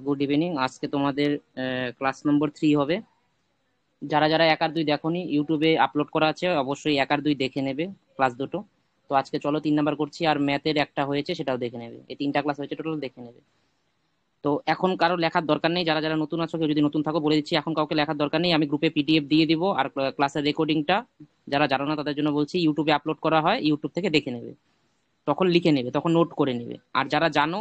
Good evening. আজকে তোমাদের class নম্বর 3 হবে। যারা যারা 1 আর 2 দেখোনি, ইউটিউবে আপলোড করা আছে, অবশ্যই 1 আর 2 দেখে নেবে ক্লাস দুটো। তো আজকে চলো 3 নাম্বার করছি, আর ম্যাথের একটা হয়েছে সেটাও দেখে নেবে। এই 3টা ক্লাস হয়েছে টোটাল, দেখে নেবে। তো এখন কারো লেখার দরকার নেই, যারা যারা নতুন আছো, কেউ যদি নতুন থাকো বলে দিচ্ছি, এখন কাউকে লেখার দরকার নেই। আমি গ্রুপে পিডিএফ দিয়ে দিব, আর ক্লাসের রেকর্ডিংটা যারা জানো না তাদের জন্য বলছি, ইউটিউবে আপলোড করা হয়, ইউটিউব থেকে দেখে নেবে। তখন লিখে নেবে, তখন নোট করে নেবে। আর যারা জানো,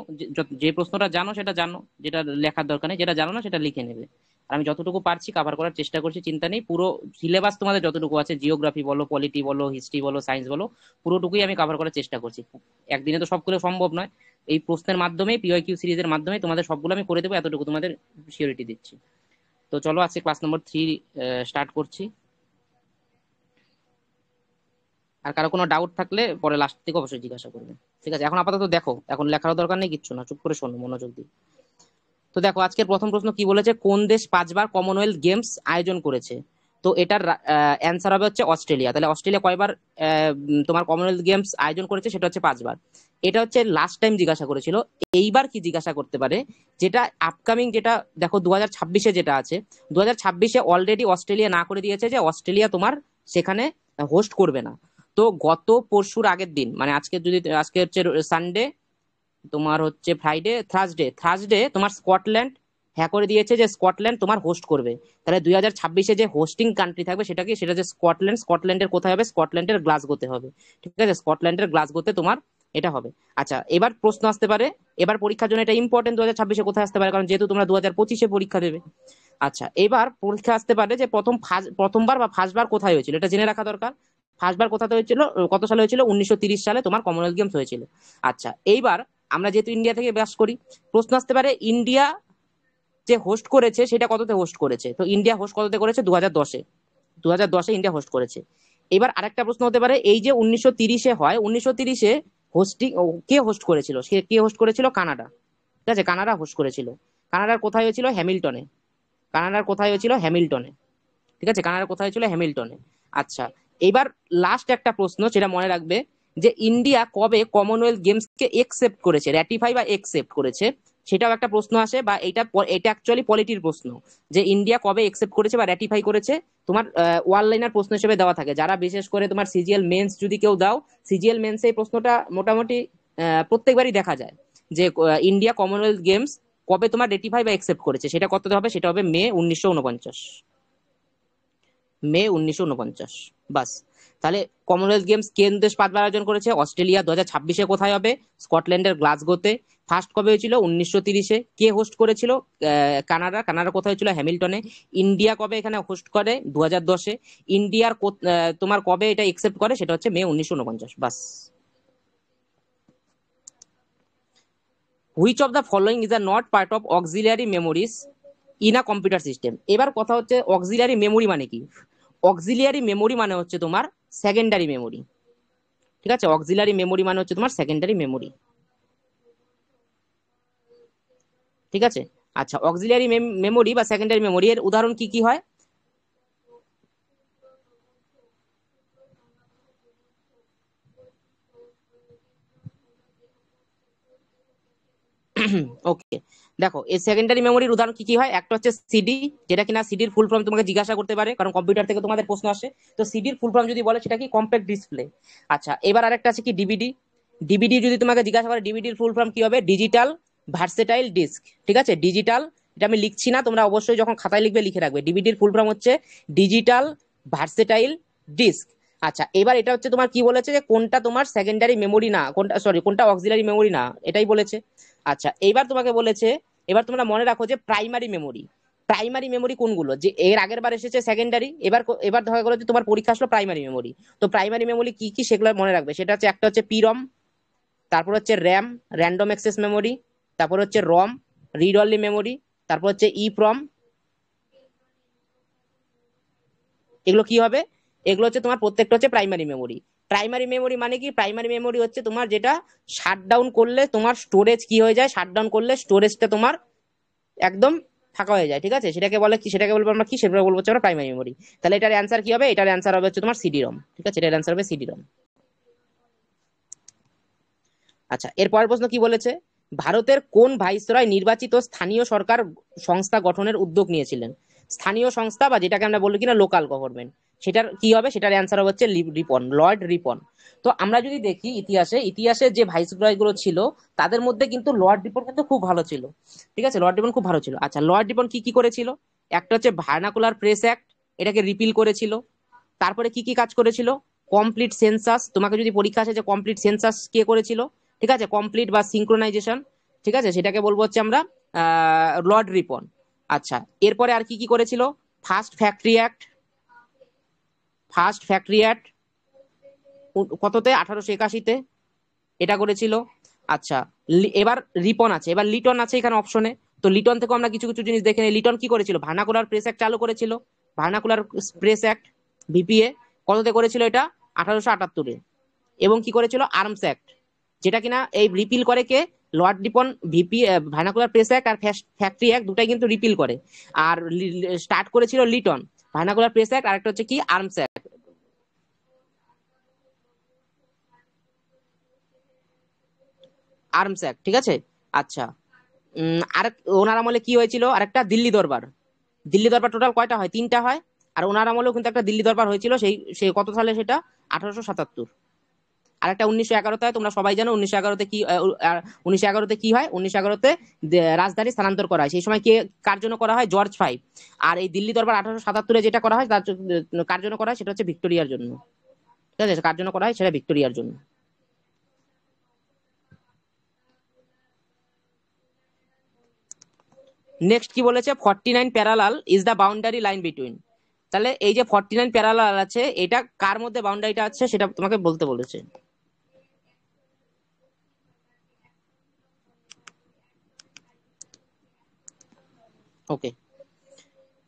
যে প্রশ্নটা জানো সেটা জানো, যেটা লেখার দরকার নেই, যেটা জানো না সেটা লিখে নেবে। আর আমি যতটুকু পারছি কভার করার চেষ্টা করছি, চিন্তা নেই। পুরো সিলেবাস তোমাদের যতটুকু আছে, জিওগ্রাফি বলো, পলিটি বলো, হিস্ট্রি বলো, সায়েন্স বলো, পুরোটুকুই আমি কভার করার চেষ্টা করছি। একদিনে তো সবগুলো সম্ভব নয়। এই প্রশ্নের মাধ্যমে, পিওয়াইকিউ সিরিজের মাধ্যমে তোমাদের সবগুলো আমি করে দেবো, এতটুকু তোমাদের সিওরিটি দিচ্ছি। তো চলো আজকে ক্লাস নম্বর 3 স্টার্ট করছি। আর কারো কোনো ডাউট থাকলে পরে লাস্ট থেকে অবশ্যই জিজ্ঞাসা করবে। ঠিক আছে, এখন আপাতত দেখো, এখন লেখারও দরকার নেই, কিচ্ছু না, চুপ করে শোনো মনোযোগ দিয়ে। তো দেখো, আজকের প্রথম প্রশ্ন কি বলেছে, কোন দেশ 5বার কমনওয়েলথ গেমস আয়োজন করেছে? তো এটার অ্যান্সার হবে হচ্ছে অস্ট্রেলিয়া। তাহলে অস্ট্রেলিয়া কয়বার তোমার কমনওয়েলথ গেমস আয়োজন করেছে? সেটা হচ্ছে 5বার। এটা হচ্ছে লাস্ট টাইম জিজ্ঞাসা করেছিল। এইবার কি জিজ্ঞাসা করতে পারে, যেটা আপকামিং, যেটা দেখো 2026-এ যেটা আছে, 2026-এ অলরেডি অস্ট্রেলিয়া না করে দিয়েছে যে অস্ট্রেলিয়া তোমার সেখানে হোস্ট করবে না। তো গত পরশুর আগের দিন, মানে আজকে যদি, আজকে হচ্ছে সানডে, তোমার হচ্ছে ফ্রাইডে, থার্সডে, তোমার স্কটল্যান্ড হ্যাঁ করে দিয়েছে যে স্কটল্যান্ড তোমার হোস্ট করবে। তাহলে 2026-এ যে হোস্টিং কান্ট্রি থাকবে সেটা কি? সেটা যে স্কটল্যান্ড। স্কটল্যান্ডের কোথায় হবে? স্কটল্যান্ডের গ্লাসগোতে হবে। ঠিক আছে, স্কটল্যান্ডের গ্লাসগোতে তোমার এটা হবে। আচ্ছা, এবার প্রশ্ন আসতে পারে, এবার পরীক্ষার জন্য এটা ইম্পর্টেন্ট, 2026-এ কোথায় আসতে পারে, কারণ যেহেতু তোমরা 2025-এ পরীক্ষা দেবে। আচ্ছা, এবার পরীক্ষা আসতে পারে যে প্রথমবার বা ফার্স্টবার কোথায় হয়েছিল, এটা জেনে রাখা দরকার। ফার্স্টবার কোথাতে হয়েছিল, কত সালে হয়েছিল? 1930 সালে তোমার কমনওয়েলথ গেমস হয়েছিল। আচ্ছা, এইবার আমরা যেহেতু ইন্ডিয়া থেকে ব্যাস করি, প্রশ্ন আসতে পারে ইন্ডিয়া যে হোস্ট করেছে সেটা কততে হোস্ট করেছে? তো ইন্ডিয়া হোস্ট কততে করেছে? 2010-এ। 2010-এ ইন্ডিয়া হোস্ট করেছে। এবার আরেকটা প্রশ্ন হতে পারে, এই যে 1930-এ হয়, 1930-এ হোস্টিং কে হোস্ট করেছিল? সে কে হোস্ট করেছিল? কানাডা। ঠিক আছে, কানাডা হোস্ট করেছিল। কানাডার কোথায় হয়েছিল? হ্যামিল্টনে। কানাডার কোথায় হয়েছিল? হ্যামিল্টনে। ঠিক আছে, কানাডার কোথায় হয়েছিল? হ্যামিল্টনে। আচ্ছা, এবার লাস্ট একটা প্রশ্ন, সেটা মনে রাখবে, যে ইন্ডিয়া কবে কমনওয়েলথ গেমসকে একসেপ্ট করেছে, র্যাটিফাই বা একসেপ্ট করেছে, সেটাও একটা প্রশ্ন আসে। বা এটা অ্যাকচুয়ালি পলিটির প্রশ্ন, যে ইন্ডিয়া কবে একসেপ্ট করেছে বা র্যাটিফাই করেছে। তোমার ওয়ান লাইনার প্রশ্ন হিসেবে দেওয়া থাকে, যারা বিশেষ করে তোমার সিজিএল মেন্স যদি কেউ দাও, সিজিএল মেন্স এই প্রশ্নটা মোটামুটি প্রত্যেকবারই দেখা যায়, যে ইন্ডিয়া কমনওয়েলথ গেমস কবে তোমার রেটিফাই বা একসেপ্ট করেছে, সেটা কত হবে? সেটা হবে মে 1949। মে 1949। বাস। তাহলে কমনওয়েলথ গেমস কোন দেশ 5বার আয়োজন করেছে? অস্ট্রেলিয়া। 2026-এ কোথায় হবে? স্কটল্যান্ডের গ্লাসগোতে। ফার্স্ট কবে হয়েছিল? 1930-এ। কে হোস্ট করেছিল? কানাডা। কানাডা কোথায় হয়েছিল? হ্যামিল্টনে। ইন্ডিয়া কবে এখানে হোস্ট করে? 2010-এ। ইন্ডিয়ার তোমার কবে এটা একসেপ্ট করে? সেটা হচ্ছে মে 1949। বাস। Which of the following is a not part of auxiliary memories in a computer system? এবার কথা হচ্ছে অক্সিলিয়ারি মেমোরি মানে কি? অক্সিলিয়ারি মেমোরি মানে হচ্ছে তোমার সেকেন্ডারি মেমোরি। ঠিক আছে, অক্সিলারি মেমোরি মানে হচ্ছে তোমার সেকেন্ডারি মেমোরি। ঠিক আছে। আচ্ছা, অক্সিলারি মেমোরি বা সেকেন্ডারি মেমোরি এর উদাহরণ কি কি হয়? ওকে, দেখো এই সেকেন্ডারি মেমোরির উদাহরণ কি কি হয়। একটা হচ্ছে সিডি, যেটা কিনা সিডির ফুল ফর্ম তোমাকে জিজ্ঞাসা করতে পারে, কারণ কম্পিউটার থেকে তোমাদের প্রশ্ন আসে। তো সিডির ফুল ফর্ম যদি বলে, সেটা কি? Compact display. আচ্ছা, এবার আরেকটা আছে কি? ডিভিডি। ডিভিডি যদি তোমাকে জিজ্ঞাসা করে, ডিভিডির ফুল ফর্ম কি হবে? Digital versatile disc. ঠিক আছে, ডিজিটাল, এটা আমি লিখছি না, তোমরা অবশ্যই যখন খাতায় লিখবে লিখে রাখবে। ডিভিডির ফুল ফর্ম হচ্ছে ডিজিটাল ভার্সেটাইল ডিস্ক। আচ্ছা, এবার এটা হচ্ছে তোমার কি বলেছে, যে কোনটা তোমার সেকেন্ডারি মেমোরি না, কোনটা, সরি, কোনটা অক্সিলারি মেমোরি না, এটাই বলেছে। আচ্ছা, এইবার তোমাকে বলেছে, এবার তোমরা মনে রাখো যে প্রাইমারি মেমোরি, প্রাইমারি মেমোরি কোনগুলো, যে এর আগের বার এসেছে সেকেন্ডারি, এবার ধরা গেলো যে তোমার পরীক্ষা আসলো প্রাইমারি মেমোরি। তো প্রাইমারি মেমোরি কি কি সেগুলো মনে রাখবে। সেটা হচ্ছে, একটা হচ্ছে পিরম, তারপর হচ্ছে র্যাম, র্যান্ডম অ্যাক্সেস মেমোরি, তারপর হচ্ছে রম, রিড অনলি মেমোরি, তারপর হচ্ছে ইপ্রম। এগুলো কি হবে? এগুলো হচ্ছে তোমার প্রত্যেকটা হচ্ছে প্রাইমারি মেমোরি। প্রাইমারি মেমোরি মানে কি? প্রাইমারি মেমোরি হচ্ছে তোমার যেটা শাটডাউন করলে তোমার স্টোরেজ কি হয়ে যায়, শাটডাউন করলে স্টোরেজটা তোমার একদম ফাঁকা হয়ে যায়। ঠিক আছে, সেটাকে বলে কি, সেটাকে বলবো আমরা কি, সেটা বলবো হচ্ছে আমরা প্রাইমারি মেমোরি। তাহলে এটার অ্যান্সার কি হবে? এটার অ্যান্সার হবে হচ্ছে তোমার সিডি রম। ঠিক আছে, এটার অ্যান্সার হবে সিডি রম। আচ্ছা, এর পরের প্রশ্ন কি বলেছে, ভারতের কোন ভাইসরয় নির্বাচিত স্থানীয় সরকার সংস্থা গঠনের উদ্যোগ নিয়েছিলেন? স্থানীয় সংস্থা বা যেটাকে আমরা বলি কিনা লোকাল গভর্নমেন্ট, সেটার কি হবে? সেটার অ্যান্সার হচ্ছে রিপন, লর্ড রিপন। তো আমরা যদি দেখি ইতিহাসে যে ভাইসরয় গুলো ছিল তাদের মধ্যে কিন্তু লর্ড রিপন কিন্তু খুব ভালো ছিল। ঠিক আছে, লর্ড রিপন খুব ভালো ছিল। আচ্ছা, লর্ড রিপন কি কি করেছিল? একটা হচ্ছে ভার্নাকুলার প্রেস অ্যাক্ট, এটাকে রিপিল করেছিল। তারপরে কি কি কাজ করেছিল? কমপ্লিট সেন্সাস, তোমাকে যদি পরীক্ষা আসে যে কমপ্লিট সেন্সাস কে করেছিল, ঠিক আছে, কমপ্লিট বা সিঙ্ক্রোনাইজেশন, ঠিক আছে, সেটাকে বলবো হচ্ছে আমরা লর্ড রিপন। আচ্ছা, এরপরে আর কি কি করেছিল? First factory act, first factory act কততে? 1881-তে এটা করেছিল। আচ্ছা, এবার রিপন আছে, এবার লিটন আছে এখানে অপশনে। তো লিটন থেকে আমরা কিছু কিছু জিনিস দেখে নিই। লিটন কি করেছিল? ভার্নাকুলার প্রেস অ্যাক্ট চালু করেছিল। ভার্নাকুলার প্রেস অ্যাক্ট, ভিপিএ, কততে করেছিল এটা? 1878-এ। এবং কি করেছিল? আর্মস অ্যাক্ট, যেটা কিনা এই রিপিল করে কে? Lord Ripon. VP, vernacular press act আর ফ্যাক্টরি অ্যাক্ট দুটাই কিন্তু রিপিল করে। আর স্টার্ট করেছিল লিটন। ভার্নাকুলার প্রেস অ্যাক্ট, আরেকটা হচ্ছে কি? আর্মস অ্যাক্ট, আর্মস অ্যাক্ট, ঠিক আছে। আচ্ছা, আর ওনার আমলে কি হয়েছিল? আরেকটা দিল্লি দরবার। দিল্লি দরবার টোটাল কয়টা হয়? 3টা হয়। আর ওনার আমলেও কিন্তু একটা দিল্লি দরবার হয়েছিল, সে কত সালে সেটা? 1877। আর একটা 1911-তে হয়, তোমরা সবাই জানো 1911-তে কি 1911-তে কি হয়? 1911-তে রাজধানী স্থানান্তর করা হয়। সেই সময় কে, কার জন্য করা হয়? George five. আর এই দিল্লি দরবার 1877-এ যেটা করা হয় তার কার জন্য করা হয়? সেটা হচ্ছে ভিক্টোরিয়ার জন্য। ঠিক আছে, কার জন্য করা হয়? সেটা ভিক্টোরিয়ার জন্য। নেক্সট কি বলেছে? 49 parallel is the boundary line between. তাহলে এই যে 49 প্যারালাল আছে, এটা কার মধ্যে বাউন্ডারিটা আছে সেটা তোমাকে বলতে বলেছে। ওকে,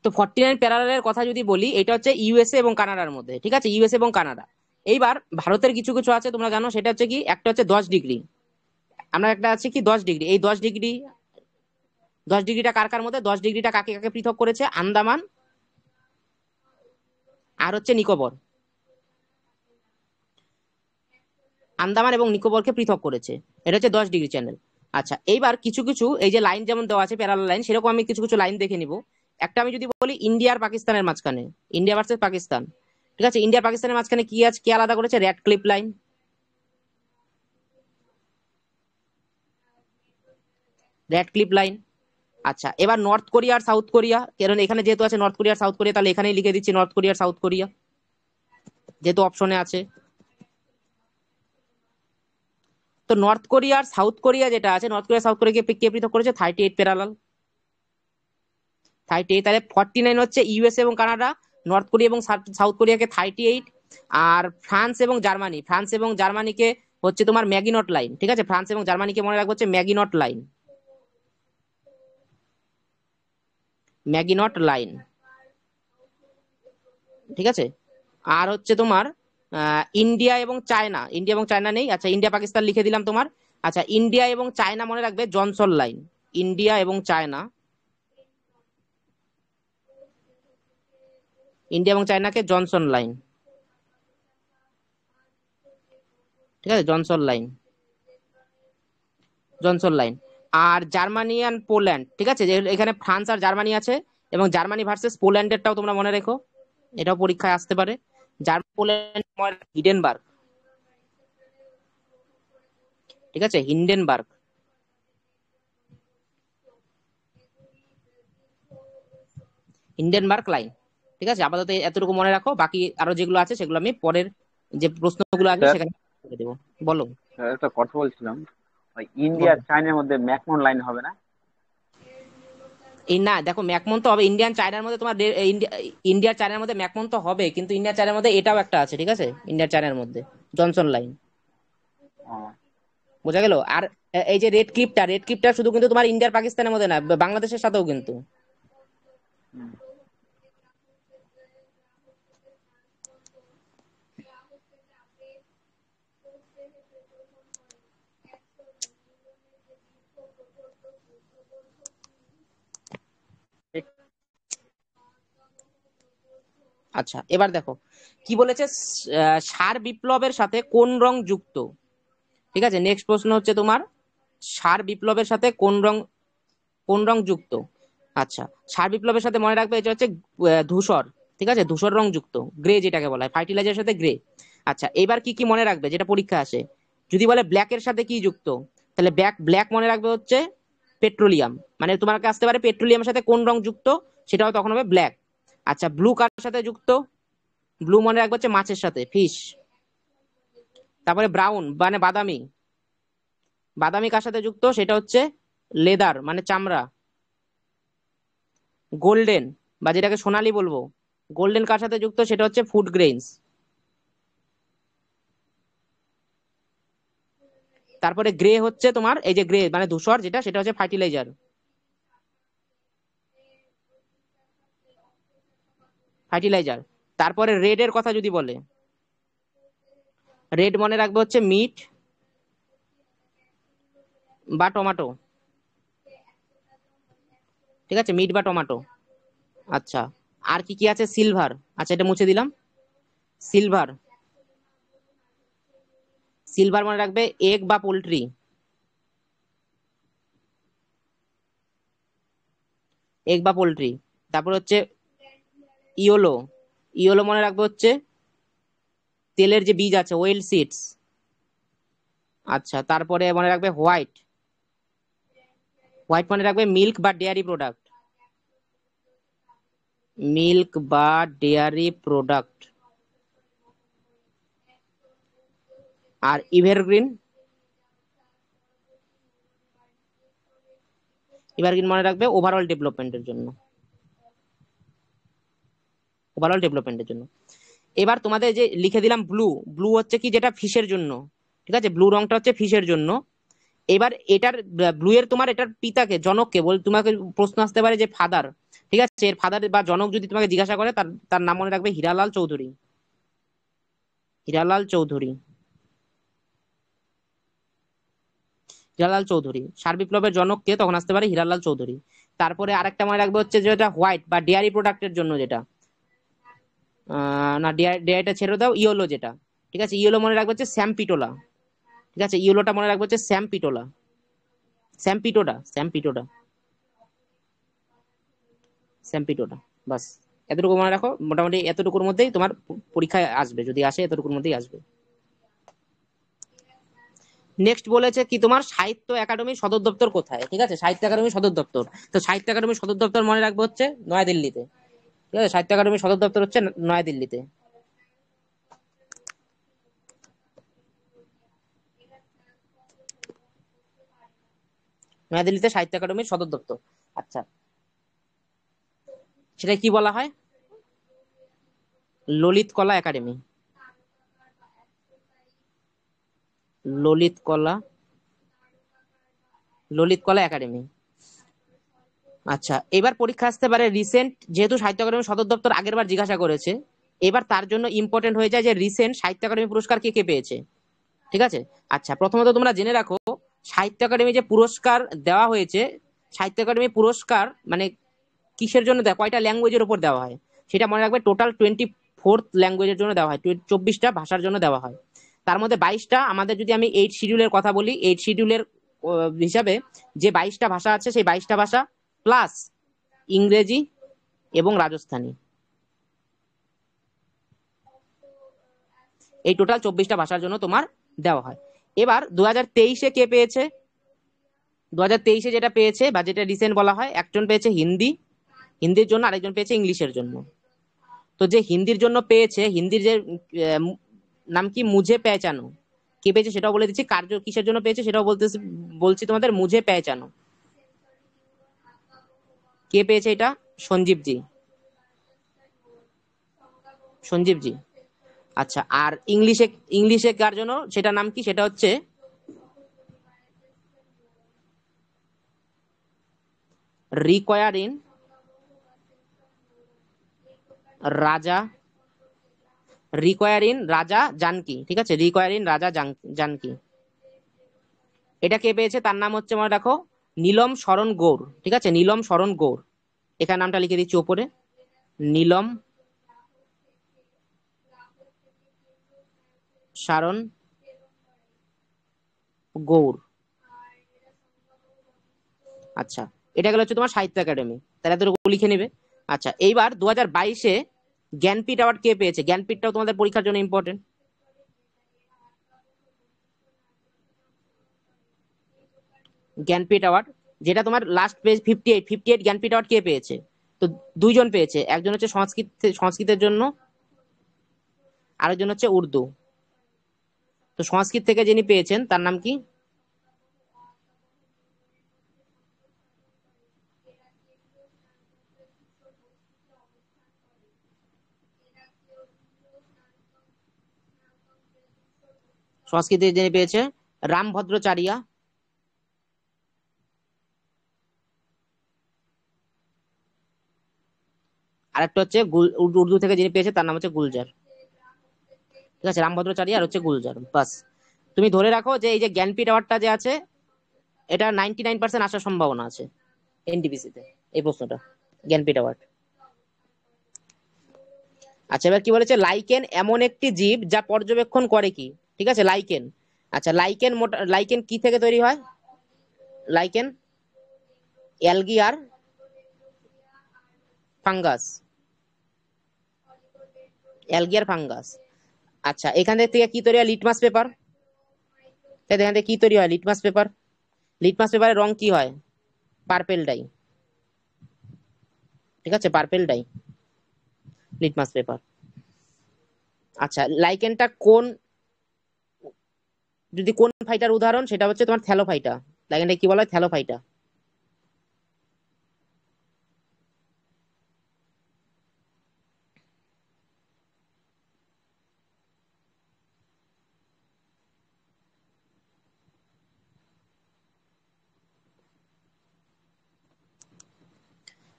তো 49 প্যারালালের কথা যদি বলি, এটা হচ্ছে ইউএসএ এবং কানাডার মধ্যে। ঠিক আছে, ইউএসএ এবং কানাডা। এইবার ভারতের কিছু কিছু আছে তোমরা জানো, সেটা হচ্ছে কি? একটা হচ্ছে 10 ডিগ্রি। আমরা একটা আছে কি 10 ডিগ্রি, এই 10 ডিগ্রি, 10 ডিগ্রিটা কার কার মধ্যে? 10 ডিগ্রিটা কাকে কাকে পৃথক করেছে? আন্দামান আর হচ্ছে নিকোবর। আন্দামান এবং নিকোবরকে পৃথক করেছে। এটা হচ্ছে 10 ডিগ্রি চ্যানেল। আচ্ছা, এইবার কিছু কিছু এই যে লাইন যেমন দেওয়া আছে প্যারালাল লাইন, সেরকম আমি কিছু কিছু লাইন দেখে নিব। একটা আমি যদি বলি ইন্ডিয়া আর পাকিস্তানের মাঝখানে, ইন্ডিয়া ভার্সেস পাকিস্তান, ঠিক আছে, ইন্ডিয়া পাকিস্তানের মাঝখানে কি আছে, কি আলাদা করেছে? Red clip line. Red clip line. আচ্ছা, এবার নর্থ কোরিয়া আর সাউথ কোরিয়া, কারণ এখানে যেহেতু আছে নর্থ কোরিয়া আর সাউথ কোরিয়া, তাহলে এখানেই লিখে দিচ্ছি নর্থ কোরিয়া আর সাউথ কোরিয়া, যেহেতু অপশনে আছে। তো নর্থ কোরিয়া আর সাউথ কোরিয়া যেটা আছে, নর্থ কোরিয়া সাউথ কোরিয়াকে কে পৃথক করেছে? 38 প্যারালাল, 38। তাহলে 49 হচ্ছে ইউএসএ এবং কানাডা, নর্থ কোরিয়া এবং সাউথ কোরিয়াকে 38। আর ফ্রান্স এবং জার্মানি, ফ্রান্স এবং জার্মানিকে হচ্ছে তোমার ম্যাগিনট লাইন। ঠিক আছে, ফ্রান্স এবং জার্মানিকে মনে রাখবো হচ্ছে ম্যাগিনট লাইন, ম্যাগিনট লাইন, ঠিক আছে। আর হচ্ছে তোমার ইন্ডিয়া এবং চায়না, ইন্ডিয়া এবং চায়না নেই। আচ্ছা, ইন্ডিয়া পাকিস্তান লিখে দিলাম তোমার। আচ্ছা, ইন্ডিয়া এবং চায়না মনে রাখবে জনসন লাইন, ইন্ডিয়া এবং চায়না, ইন্ডিয়া এবং চায়নাকে জনসন লাইন, ঠিক আছে, জনসন লাইন, জনসন লাইন। আর জার্মানি অ্যান্ড পোল্যান্ড, ঠিক আছে, যে এখানে ফ্রান্স আর জার্মানি আছে, এবং জার্মানি ভার্সেস পোল্যান্ডেরটাও তোমরা মনে রেখো, এটাও পরীক্ষায় আসতে পারে। জার্মানি পোল্যান্ড, হিডেনবার্গ, ঠিক আছে, হিন্ডেনবার্গ, হিন্ডেনবার্গ লাইন। ঠিক আছে, আপাতত এতটুকু মনে রাখো, বাকি আরো যেগুলো আছে সেগুলো আমি পরের যে প্রশ্নগুলো আসবে স্যার, সেখানে করে দেবো। বলো। স্যার একটা কথা বলছিলাম। ওই ইন্ডিয়া বলো। আর চায়নার মধ্যে ম্যাকমোহন লাইন হবে না? এই না, দেখো ম্যাকমোহন তো হবে ইন্ডিয়ান চায়নার মধ্যে, তোমার ইন্ডিয়ার চায়নার মধ্যে ম্যাকমোহন তো হবে, কিন্তু ইন্ডিয়ার চায়নার মধ্যে এটাও একটা আছে, ঠিক আছে, ইন্ডিয়ার চায়নার মধ্যে জনসন লাইন। ও, বোঝা গেল? আর এই যে রেড ক্লিপটা শুধু কিন্তু তোমার ইন্ডিয়ার পাকিস্তানের মধ্যে না, বাংলাদেশের সাথেও কিন্তু। হুম। ঠিক। আচ্ছা, এবার দেখো কি বলেছে, সার বিপ্লবের সাথে কোন রং যুক্ত? ঠিক আছে, নেক্সট প্রশ্ন হচ্ছে তোমার সার বিপ্লবের সাথে কোন রং যুক্ত? আচ্ছা, সার বিপ্লবের সাথে মনে রাখবে এটা হচ্ছে ধূসর। ঠিক আছে, ধূসর রং যুক্ত, গ্রে যেটাকে বলা হয়, ফার্টিলাইজারের সাথে গ্রে। আচ্ছা, এবার কি কি মনে রাখবে যেটা পরীক্ষা আসে? যদি বলে ব্ল্যাক এর সাথে কি যুক্ত, তাহলে ব্ল্যাক ব্ল্যাক মনে রাখবে হচ্ছে পেট্রোলিয়াম। মানে তোমার কাছে আসতে পারে পেট্রোলিয়ামের সাথে কোন রং যুক্ত, সেটাও তখন হবে ব্ল্যাক। আচ্ছা, ব্লু কার সাথে যুক্ত? ব্লু মনে রাখবে হচ্ছে মাছের সাথে, ফিশ। তারপরে ব্রাউন মানে বাদামি, বাদামি কার সাথে যুক্ত, সেটা হচ্ছে লেদার মানে চামড়া। গোল্ডেন বা যেটাকে সোনালী বলবো, গোল্ডেন কার সাথে যুক্ত, সেটা হচ্ছে ফুড গ্রেইনস। তারপরে গ্রে হচ্ছে তোমার, এই যে গ্রে মানে ধূসর যেটা, সেটা হচ্ছে ফার্টিলাইজার, ফার্টিলাইজার। তারপরে রেড এর কথা যদি বলে, রেড মনে রাখবে হচ্ছে মিট বা টমেটো। ঠিক আছে, মিট বা টমেটো। আচ্ছা, আর কি কি আছে? সিলভার, আচ্ছা এটা মুছে দিলাম। সিলভার, সিলভার মনে রাখবে এগ বা পোল্ট্রি, এগ বা পোল্ট্রি। তারপর হচ্ছে ইয়েলো, ইয়েলো মনে রাখবে হচ্ছে তেলের যে বীজ আছে, ওয়েল সিডস। আচ্ছা, তারপরে মনে রাখবে হোয়াইট, হোয়াইট মনে রাখবে মিল্ক বা ডেয়ারি প্রোডাক্ট, মিল্ক বা ডেয়ারি প্রোডাক্ট। আর ইভারগ্রিন, ইভারগ্রিন মনে রাখবে ওভারঅল ডেভেলপমেন্টের জন্য, ওভারঅল ডেভেলপমেন্টের জন্য। এবার তোমাদের যে লিখে দিলাম ব্লু, ব্লু হচ্ছে কি যেটা ফিশের জন্য। ঠিক আছে, ব্লু রংটা হচ্ছে ফিশের জন্য। এবার এটার ব্লু এর তোমার এটার পিতাকে, জনককে বল, তোমাকে প্রশ্ন আসতে পারে যে ফাদার। ঠিক আছে, এর ফাদার বা জনক যদি তোমাকে জিজ্ঞাসা করে, তার তার নাম মনে রাখবে হীরালাল চৌধুরী, হীরালাল চৌধুরী, হীরালাল চৌধুরী। সার বিপ্লবের জনককে তখন আসতে পারে হীরালাল চৌধুরী। তারপরে আরেকটা মনে রাখবে হচ্ছে যেটা হোয়াইট বা ডেয়ারি প্রোডাক্টের জন্য যেটা, না ডেয়ারিটা ছেড়ে দাও, ইয়েলো যেটা। ঠিক আছে, ইয়েলো মনে রাখবে হচ্ছে স্যাম পিটোলা। ঠিক আছে, ইয়েলোটা মনে রাখবে হচ্ছে স্যাম পিটোলা, স্যাম পিটোডা, স্যাম পিটোডা, স্যাম পিটোডা। বাস, এতটুকু মনে রাখো, মোটামুটি এতটুকুর মধ্যেই তোমার পরীক্ষায় আসবে, যদি আসে এতটুকুর মধ্যেই আসবে। নেক্সট বলেছে কি তোমার সাহিত্য একাডেমির সদর দপ্তর কোথায়? ঠিক আছে, সাহিত্য একাডেমির সদর দপ্তর, তো সাহিত্য একাডেমির সদর দপ্তর মনে রাখবো হচ্ছে নয়াদিল্লিতে। ঠিক আছে, সাহিত্য একাডেমির সদর দপ্তর হচ্ছে নয়াদিল্লিতে, নয়াদিল্লিতে সাহিত্য একাডেমির সদর দপ্তর। আচ্ছা, সেটা কি বলা হয়? ললিত কলা একাডেমি, ললিত কলা, ললিত কলা একাডেমি। আচ্ছা, এবার পরীক্ষা আসতে পারে রিসেন্ট, যেহেতু সাহিত্য একাডেমি সদর দপ্তর আগের বার জিজ্ঞাসা করেছে, এবার তার জন্য ইম্পর্টেন্ট হয়ে যায় যে রিসেন্ট সাহিত্য একাডেমি পুরস্কার কে কে পেয়েছে। ঠিক আছে, আচ্ছা প্রথমত তোমরা জেনে রাখো, সাহিত্য একাডেমি যে পুরস্কার দেওয়া হয়েছে, সাহিত্য একাডেমি পুরস্কার মানে কিসের জন্য দেয়, কয়টা ল্যাঙ্গুয়েজের উপর দেওয়া হয়, সেটা মনে রাখবে। টোটাল 24th ল্যাঙ্গুয়েজের জন্য দেওয়া হয়, 24টা ভাষার জন্য দেওয়া হয়। তার মধ্যে 22টা আমাদের, যদি আমি 8 শিডিউলের কথা বলি, 8 শিডিউলের হিসাবে যে 22টা ভাষা আছে, সেই 22টা ভাষা প্লাস ইংরেজি এবং রাজস্থানী, এই টোটাল 24টা ভাষার জন্য তোমার দেওয়া হয়। এবার 2023-এ কে পেয়েছে? 2023-এ যেটা পেয়েছে বা যেটা রিসেন্ট বলা হয়, একজন পেয়েছে হিন্দি, হিন্দির জন্য, আরেকজন পেয়েছে ইংলিশের জন্য। তো যে হিন্দির জন্য পেয়েছে, হিন্দির যে আহ, নাম কি, মুঝে পেহচানো, কে পেয়েছে সেটাও বলে দিচ্ছি, কার্য কিসের জন্য পেয়েছে সেটাও বলছি তোমাদের, মুঝে পেহচানো। কে পেয়েছে এটা? সঞ্জীব জি, সঞ্জীব জি। আচ্ছা, আর ইংলিশে, ইংলিশে কার জন্য, সেটা নাম কি, সেটা হচ্ছে রিকয়ারিন রাজা, রিকয়ারিন রাজা জানকি। ঠিক আছে, রিকয়ারিন রাজা জানকি। এটা কে পেয়েছে, তার নাম হচ্ছে মনে রাখো নীলম শরণ গৌর। ঠিক আছে, নীলম শরণ গৌর, এখানে নামটা লিখে দিচ্ছি ওপরে, নীলম শারণ গৌর। আচ্ছা, এটা গেল হচ্ছে তোমার সাহিত্য একাডেমি, তাহলে এতটুকু লিখে নেবে। আচ্ছা, এইবার 2022-এ জ্ঞানপীঠ অ্যাওয়ার্ড কে পেয়েছে? জ্ঞানপীঠটাও তোমাদের পরীক্ষার জন্য ইম্পর্টেন্ট। জ্ঞানপীঠ অ্যাওয়ার্ড, যেটা তোমার লাস্ট পেজ 58 জ্ঞানপীঠ অ্যাওয়ার্ড কে পেয়েছে? তো দুইজন পেয়েছে, একজন হচ্ছে সংস্কৃতের জন্য, আরেকজন হচ্ছে উর্দু। তো সংস্কৃত থেকে যিনি পেয়েছেন তার নাম কি? সংস্কৃতে যিনি পেয়েছে রামভদ্রাচারিয়া। আরেকটা হচ্ছে উর্দু থেকে যিনি পেয়েছে তার নাম হচ্ছে গুলজার। ঠিক আছে, রামভদ্রাচারী আর হচ্ছে গুলজার, বাস। তুমি ধরে রাখো যে এই যে জ্ঞানপীঠ অ্যাওয়ার্ডটা যে আছে, এটা 99% আসার সম্ভাবনা আছে এনটিপিসি তে, এই প্রশ্নটা, জ্ঞানপীঠ অ্যাওয়ার্ড। আচ্ছা, এবার কি বলেছে? লাইকেন এমন একটি জীব যা পর্যবেক্ষণ করে কি? ঠিক আছে, লাইকেন। আচ্ছা, লাইকেন কি থেকে তৈরি হয়? লাইকেন অ্যালগি আর ফাঙ্গাস, অ্যালগি আর ফাঙ্গাস। আচ্ছা, এখান থেকে কি তৈরি হয়? Litmus paper. এখান থেকে কি তৈরি হয়? Litmus paper. লিটমাস পেপারের রং কি হয়? Purple die. ঠিক আছে, পার্পেল ডাই, লিটমাস পেপার। আচ্ছা, লাইকেনটা কোন, যদি কোন ফাইটার উদাহরণ, সেটা হচ্ছে তোমার থ্যালোফাইটা। লাইকেনটা কি বলা হয়? থ্যালোফাইটা।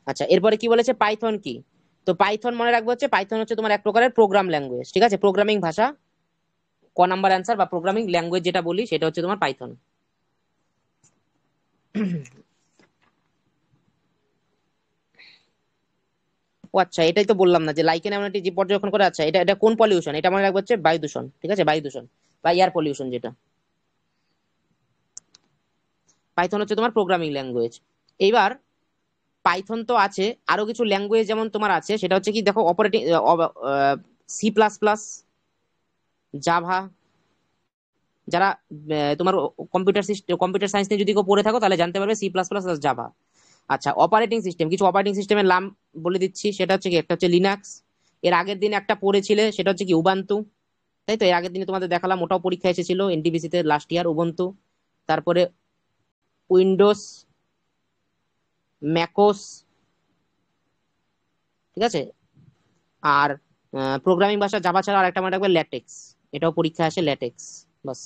আচ্ছা, এরপরে কি বলেছে? পাইথন কি? তো পাইথন মনে রাখবো হচ্ছে, পাইথন হচ্ছে তোমার এক প্রকারের প্রোগ্রাম ল্যাঙ্গুয়েজ। ঠিক আছে, প্রোগ্রামিং ভাষা। ক নাম্বার অ্যান্সার, বা প্রোগ্রামিং ল্যাঙ্গুয়েজ যেটা বলি সেটা হচ্ছে তোমার পাইথন। ও আচ্ছা, এটাই তো বললাম না যে লাইকেন এমন একটি জীব পর্যবেক্ষণ করে। আচ্ছা, এটা এটা কোন পলিউশন? এটা মনে রাখবো হচ্ছে বায়ু দূষণ। ঠিক আছে, বায়ু দূষণ বা এয়ার পলিউশন যেটা। পাইথন হচ্ছে তোমার প্রোগ্রামিং ল্যাঙ্গুয়েজ। এইবার পাইথন তো আছে, আরো কিছু ল্যাঙ্গুয়েজ যেমন তোমার আছে, সেটা হচ্ছে কি দেখো, অপারেটিং, C++, জাভা। যারা তোমার কম্পিউটার সায়েন্স নিয়ে যদি কেউ পড়ে থাকো তাহলে জানতে পারবে C++ আর জাভা। আচ্ছা, অপারেটিং সিস্টেম, কিছু অপারেটিং সিস্টেমের নাম বলে দিচ্ছি। সেটা হচ্ছে কি, একটা হচ্ছে লিনাক্স। এর আগের দিন একটা পড়েছিলে, সেটা হচ্ছে কি উবান্টু। তাই তো, এর আগের দিনে তোমাদের দেখালাম, ওটাও পরীক্ষা এসেছিল এনটিপিসি তে লাস্ট ইয়ার, উবুন্টু। তারপরে উইন্ডোজ, ম্যাকোস। ঠিক আছে, আর প্রোগ্রামিং ভাষা জাভা ছাড়া আরেকটা মনে রাখবে, ল্যাটেক্স। এটাও পরীক্ষা আসে, ল্যাটেক্স, বাস।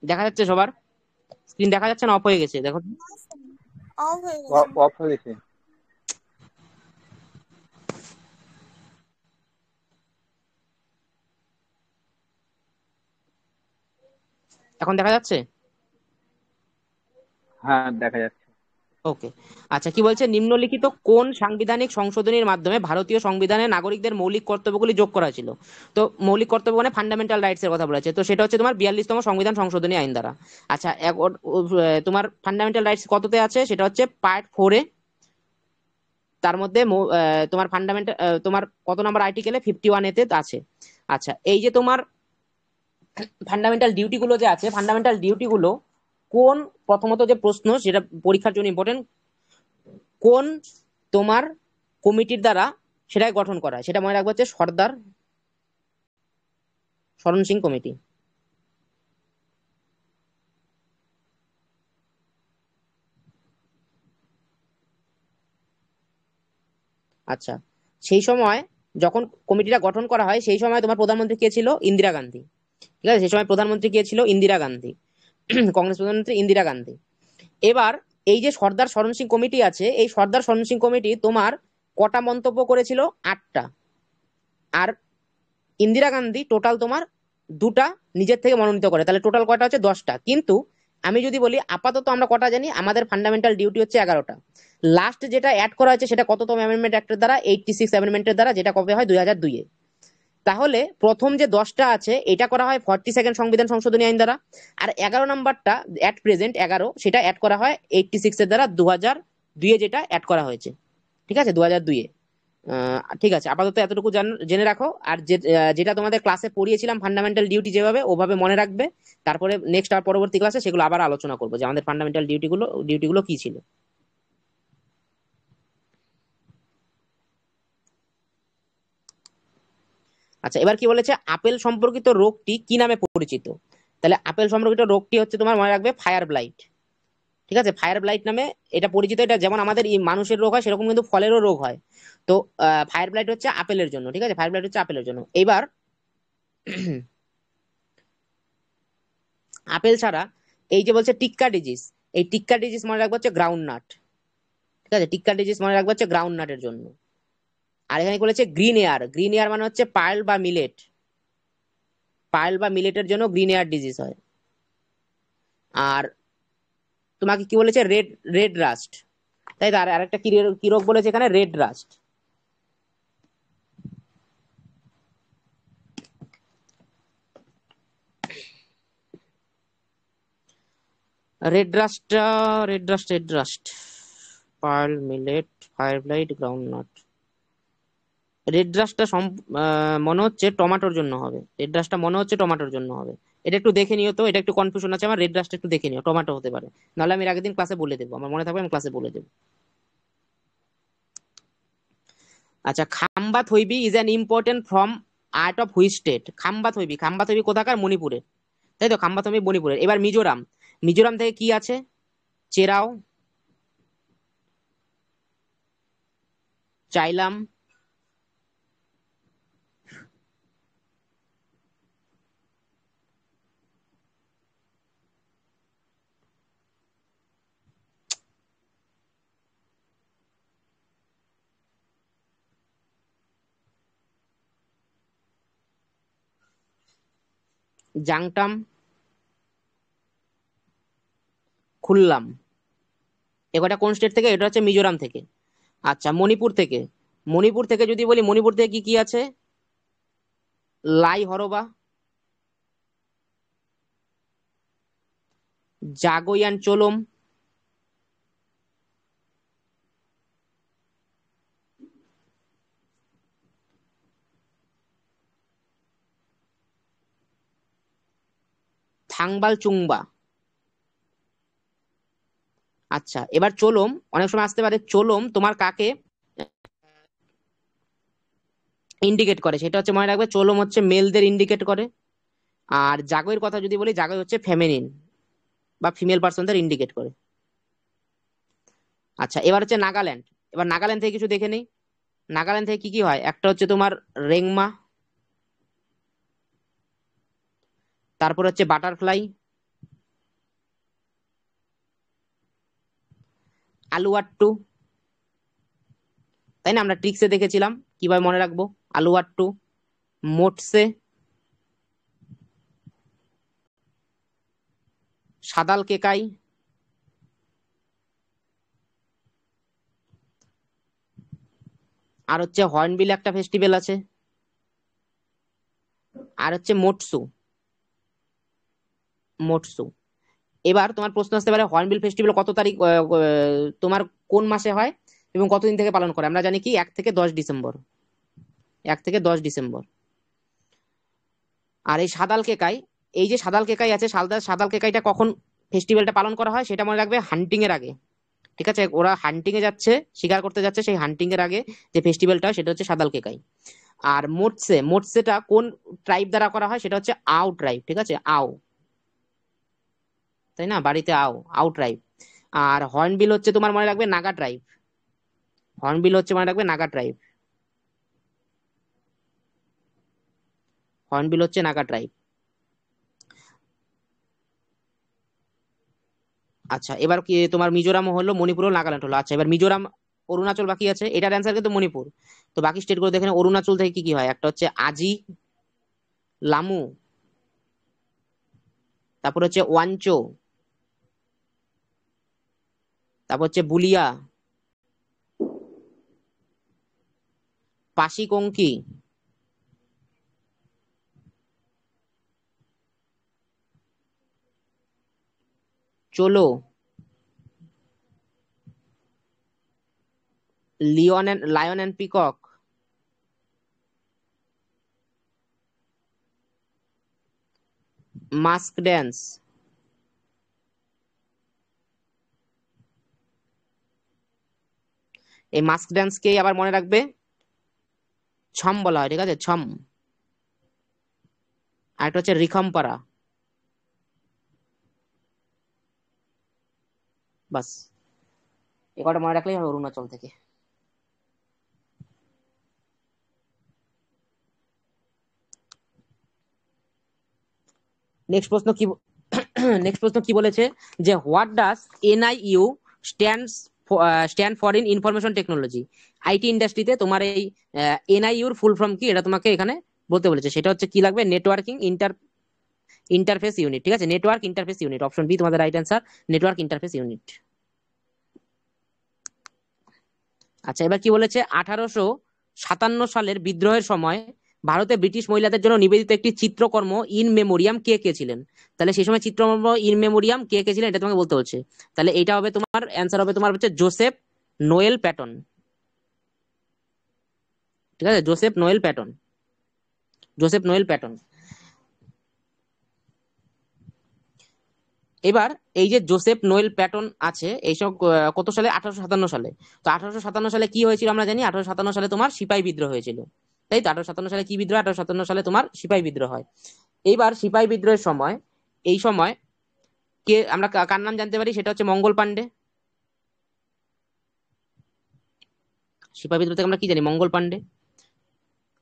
দেখা যাচ্ছে সবার? স্ক্রিন দেখা যাচ্ছে না অফ হয়ে গেছে? দেখো, অফ হয়ে গেছে। অফ হয়ে গেছে। এখন দেখা যাচ্ছে? হ্যাঁ, দেখা যাচ্ছে। ওকে। আচ্ছা, কি বলছে? নিম্নলিখিত কোন সাংবিধানিক সংশোধনীর মাধ্যমে ভারতীয় সংবিধানে নাগরিকদের মৌলিক কর্তব্যগুলি যোগ করা ছিল? তো মৌলিক কর্তব্য মানে ফান্ডামেন্টাল রাইটস এর কথা বলেছে, তো সেটা হচ্ছে তোমার 42তম সংবিধান সংশোধনী আইন দ্বারা। আচ্ছা, তোমার ফান্ডামেন্টাল রাইটস কততে আছে? সেটা হচ্ছে পার্ট 4-এ। তার মধ্যে তোমার ফান্ডামেন্টাল, তোমার কত নাম্বার আর্টিকেলে? 51-এতে আছে। আচ্ছা, এই যে তোমার ফান্ডামেন্টাল ডিউটি গুলো যে আছে, ফান্ডামেন্টাল ডিউটি গুলো কোন, প্রথমত যে প্রশ্ন সেটা পরীক্ষার জন্য ইম্পর্টেন্ট, কোন তোমার কমিটির দ্বারা সেটাই গঠন করা হয়? সেটা মনে রাখবো হচ্ছে সর্দার শরণ সিং কমিটি। আচ্ছা, সেই সময় যখন কমিটিটা গঠন করা হয়, সেই সময় তোমার প্রধানমন্ত্রী কে ছিল? ইন্দিরা গান্ধী। ঠিক আছে, সেই সময় প্রধানমন্ত্রী কে ছিল? ইন্দিরা গান্ধী, কংগ্রেস প্রধানমন্ত্রী ইন্দিরা গান্ধী। এবার এই যে সর্দার শরণ সিং কমিটি আছে, এই সর্দার শরণ সিং কমিটি তোমার কটা মন্তব্য করেছিল? 8টা। আর ইন্দিরা গান্ধী টোটাল তোমার 2টা নিজের থেকে মনোনীত করে, তাহলে টোটাল কয়টা হচ্ছে? 10টা। কিন্তু আমি যদি বলি আপাতত আমরা কটা জানি, আমাদের ফান্ডামেন্টাল ডিউটি হচ্ছে 11টা। লাস্ট যেটা অ্যাড করা হয়েছে সেটা কততম অ্যামেন্ডমেন্ট অ্যাক্টের দ্বারা? 86 অ্যামেন্ডমেন্টের দ্বারা, যেটা কবে হয় 2002-এ। তাহলে প্রথম যে 10টা আছে এটা করা হয় 42nd সংবিধান সংশোধনী আইন দ্বারা, আর 11 নাম্বারটা অ্যাট প্রেজেন্ট 11 সেটা অ্যাড করা হয় 86 এর দ্বারা 2002-এ, যেটা অ্যাড করা হয়েছে। ঠিক আছে, 2002-এ। ঠিক আছে, আপাতত এতটুকু জেনে রাখো। আর যেটা তোমাদের ক্লাসে পড়িয়েছিলাম ফান্ডামেন্টাল ডিউটি যেভাবে, ওভাবে মনে রাখবে। তারপরে নেক্সট আর পরবর্তী ক্লাসে সেগুলো আবার আলোচনা করবো যে আমাদের ফান্ডামেন্টাল ডিউটিগুলো কি ছিল। আচ্ছা, এবার কি বলেছে, আপেল সম্পর্কিত রোগটি কি নামে পরিচিত? তাহলে আপেল সম্পর্কিত রোগটি হচ্ছে, তোমার মনে রাখবে, ফায়ার ব্লাইট। ঠিক আছে, ফায়ার ব্লাইট নামে এটা পরিচিত। এটা যেমন আমাদের এই মানুষের রোগ হয়, সেরকম কিন্তু ফলেরও রোগ হয়। তো ফায়ার ব্লাইট হচ্ছে আপেলের জন্য। ঠিক আছে, ফায়ার ব্লাইট হচ্ছে আপেলের জন্য। এবার আপেল ছাড়া এই যে বলছে টিক্কা ডিজিজ, এই টিক্কা ডিজিজ মনে রাখবো হচ্ছে গ্রাউন্ড নাট। ঠিক আছে, টিক্কা ডিজিজ মনে রাখবো হচ্ছে গ্রাউন্ড নাটের জন্য। আর এখানে বলেছে গ্রিন এয়ার, গ্রিন এয়ার মানে হচ্ছে পার্ল বা মিলেট, পার্ল বা মিলেটের জন্য গ্রিন এয়ার ডিজিজ হয়। আর তোমাকে কি বলেছে, রেড রেড রাস্ট, তাই তো। আর আরেকটা কি রোগ বলেছে এখানে, red rust. Red rust pearl millet fire blight groundnut. Red রাস্টটা মনে হচ্ছে টমেটোর জন্য হবে, রেড রাস্টটা মনে হচ্ছে টমেটোর জন্য হবে। এটা একটু দেখে নিও তো, এটা একটু কনফিউশন আছে আমার। রেড রাস্টটা একটু দেখে নিও, টমেটো হতে পারে। নাহলে আমি এর আগের দিন ক্লাসে বলে দেবো, আমার মনে থাকবে আমি ক্লাসে বলে দেবো। আচ্ছা, Khamba Thoibi is an important form art of which state? Khamba Thoibi, খাম্বা থৈবি কোথাকার? মণিপুরের, তাই তো। খাম্বা থৈবি মণিপুরের। এবার মিজোরাম, মিজোরাম থেকে কি আছে? চেরাও, চাইলাম, জাংটাম, খুললাম। এটা কোন স্টেট থেকে? এটা হচ্ছে মিজোরাম থেকে। আচ্ছা, মণিপুর থেকে, মণিপুর থেকে যদি বলি, মণিপুর থেকে কি কি আছে? লাই হরবা, জাগোয়ান চোলম, থাংবাল চুংবা। আচ্ছা, এবার চোলম অনেক সময় আসতে পারে। চোলম তোমার কাকে ইন্ডিকেট করে? সেটা হচ্ছে মনে রাখবে, চোলম হচ্ছে মেলদের ইন্ডিকেট করে। আর জাগোয়ের কথা যদি বলি, জাগোয় হচ্ছে ফেমিনিন বা ফিমেল পার্সনদের ইন্ডিকেট করে। আচ্ছা, এবার হচ্ছে নাগাল্যান্ড। এবার নাগাল্যান্ড থেকে কিছু দেখে নেই। নাগাল্যান্ড থেকে কি কি হয়? একটা হচ্ছে তোমার রেংমা, তারপর হচ্ছে বাটারফ্লাই, আলুয়াট্টু। তাই না, আমরা ট্রিক্সে দেখেছিলাম কিভাবে মনে রাখবো। আলুয়াট্টু, মোটসে, সাদাল কেকাই, আর হচ্ছে হর্নবিল একটা ফেস্টিভ্যাল আছে, আর হচ্ছে মোটসু, মোটসু। এবার তোমার প্রশ্ন আসতে পারে, হর্নবিল ফেস্টিভ্যাল কত তারিখ, তোমার কোন মাসে হয় এবং কতদিন থেকে পালন করে? আমরা জানি কি 1 থেকে 10 ডিসেম্বর, 1 থেকে 10 ডিসেম্বর। আর এই সাদাল কেকাই, এই যে সাদাল কেকাই আছে, সাদাল কেকাইটা কখন ফেস্টিভ্যালটা পালন করা হয় সেটা মনে রাখবে, হান্টিং এর আগে। ঠিক আছে, ওরা হান্টিং এ যাচ্ছে, শিকার করতে যাচ্ছে, সেই হান্টিং এর আগে যে ফেস্টিভ্যালটা সেটা হচ্ছে সাদাল কেকাই। আর মোটসে, মোটসেটা কোন ট্রাইব দ্বারা করা হয়? সেটা হচ্ছে আও ট্রাইব। ঠিক আছে, আও, তাই না, বাড়িতে আও, আও ট্রাইব। আর হর্নবিল হচ্ছে তোমার মনে রাখবে নাগা ট্রাইব, হর্নবিল হচ্ছে মনে রাখবে নাগা ট্রাইব, হর্নবিল হচ্ছে নাগা ট্রাইব। আচ্ছা, এবার কি তোমার মিজোরাম হলো, মণিপুর হলো, নাগাল্যান্ড হলো। আচ্ছা, এবার মিজোরাম, অরুণাচল বাকি আছে। এটার অ্যান্সার কিন্তু মণিপুর। তো বাকি স্টেট গুলো দেখেন, অরুণাচল থেকে কি কি হয়? একটা হচ্ছে আজি, লামু, তারপর হচ্ছে ওয়ানচো, তারপর হচ্ছে বুলিয়া, পাশিকঙ্কি, চলো, lion and peacock, mask dance. এই মাস্ক ড্যান্সকে আবার মনে রাখবে ছম বলা হয়, ঠিক আছে, ছম। আর একটা হচ্ছে রিখম্পারা। বাস, এ কটা মনে রাখলেই হবে অরুণাচল থেকে। নেক্সট প্রশ্ন কি নেক্সট প্রশ্ন কি বলেছে যে what does NIU stands stand for in information technology. IT ইন্ডাস্ট্রিতে তোমার এই এনআইইউর ফুল ফর্ম কি, এটা তোমাকে এখানে বলতে বলেছে। সেটা হচ্ছে কি লাগবে, নেটওয়ার্কিং ইন্টারফেস ইউনিট, ঠিক আছে, network interface unit, option B তোমাদের right answer, network interface unit. আচ্ছা, এবার কি বলেছে, 1857 সালের বিদ্রোহের সময় ভারতে ব্রিটিশ মহিলাদের জন্য নিবেদিত একটি চিত্রকর্ম ইন মেমোরিয়াম কে কে ছিলেন। তাহলে সেই সময় চিত্রকর্ম ইন মেমোরিয়াম কে কে ছিলেন এটা তোমাকে বলতে হচ্ছে। তাহলে এটা হবে তোমার অ্যান্সার হবে তোমার হচ্ছে জোসেফ নোয়েল প্যাটন, ঠিক আছে, Joseph Noel Paton, Joseph Noel Paton. এবার এই যে জোসেফ নোয়েল প্যাটন আছে এইসব কত সালে, 1857 সালে। তো 1857 সালে কি হয়েছিল আমরা জানি, 1857 সালে তোমার সিপাহী বিদ্রোহ হয়েছিল, তাই তো। 1857 সালে কি বিদ্রোহ, 1857 সালে তোমার সিপাহী বিদ্রোহ হয়। এইবার সিপাহী বিদ্রোহের সময়, এই সময় কে আমরা কার নাম জানতে পারি, সেটা হচ্ছে মঙ্গল পান্ডে। সিপাহী বিদ্রোহ থেকে আমরা কি জানি, মঙ্গল পান্ডে,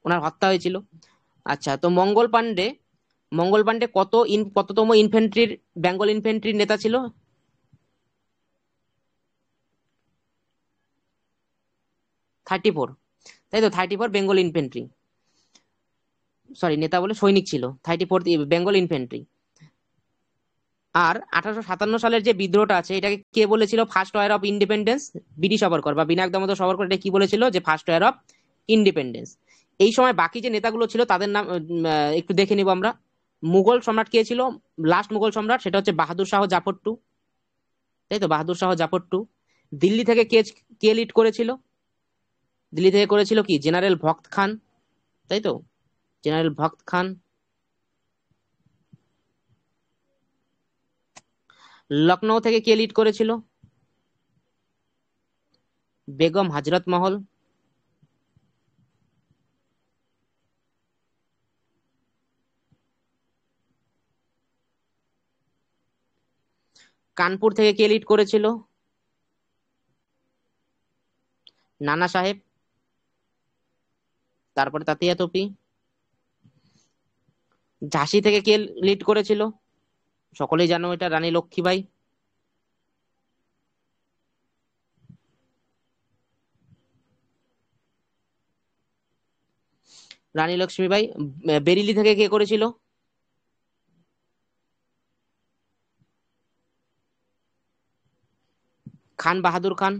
ওনার হত্যা হয়েছিল। আচ্ছা, তো মঙ্গল পান্ডে কততম ইনফ্যান্ট্রির, বেঙ্গল ইনফ্যান্ট্রির নেতা ছিল। 34, তাই তো, 34 বেঙ্গল ইনফ্যান্ট্রি, সরি নেতা বলে সৈনিক ছিল, 34 বেঙ্গল ইনফ্যান্ট্রি। আর 1857 সালের যে বিদ্রোহটা আছে এটাকে কে বলেছিল first war of independence, V D Savarkar বা বিনায়ক দামোদর সবরকর এটা কি বলেছিল যে ফার্স্ট ওয়ার অফ ইন্ডিপেন্ডেন্স। এই সময় বাকি যে নেতাগুলো ছিল তাদের নাম একটু দেখে নিব আমরা। মুঘল সম্রাট কে ছিল, লাস্ট মুঘল সম্রাট, সেটা হচ্ছে বাহাদুর শাহ জাফর টু, তাই তো, বাহাদুর শাহ জাফর টু। দিল্লি থেকে কে কে লিড করেছিল, দিল্লি থেকে করেছিল কি জেনারেল ভক্ত খান, তাই তো, জেনারেল ভক্ত খান। লখনৌ থেকে কে লিড করেছিল, বেগম হজরত মহল। কানপুর থেকে কে লিড করেছিল, নানা সাহেব, তারপরে তাতিয়া তোপি। ঝাঁসি থেকে কে লিড করেছিল, সকলেই জানো এটা, রানী লক্ষ্মীবাই। রানী লক্ষ্মীবাই। বেরিলি থেকে কে করেছিল, খান বাহাদুর খান।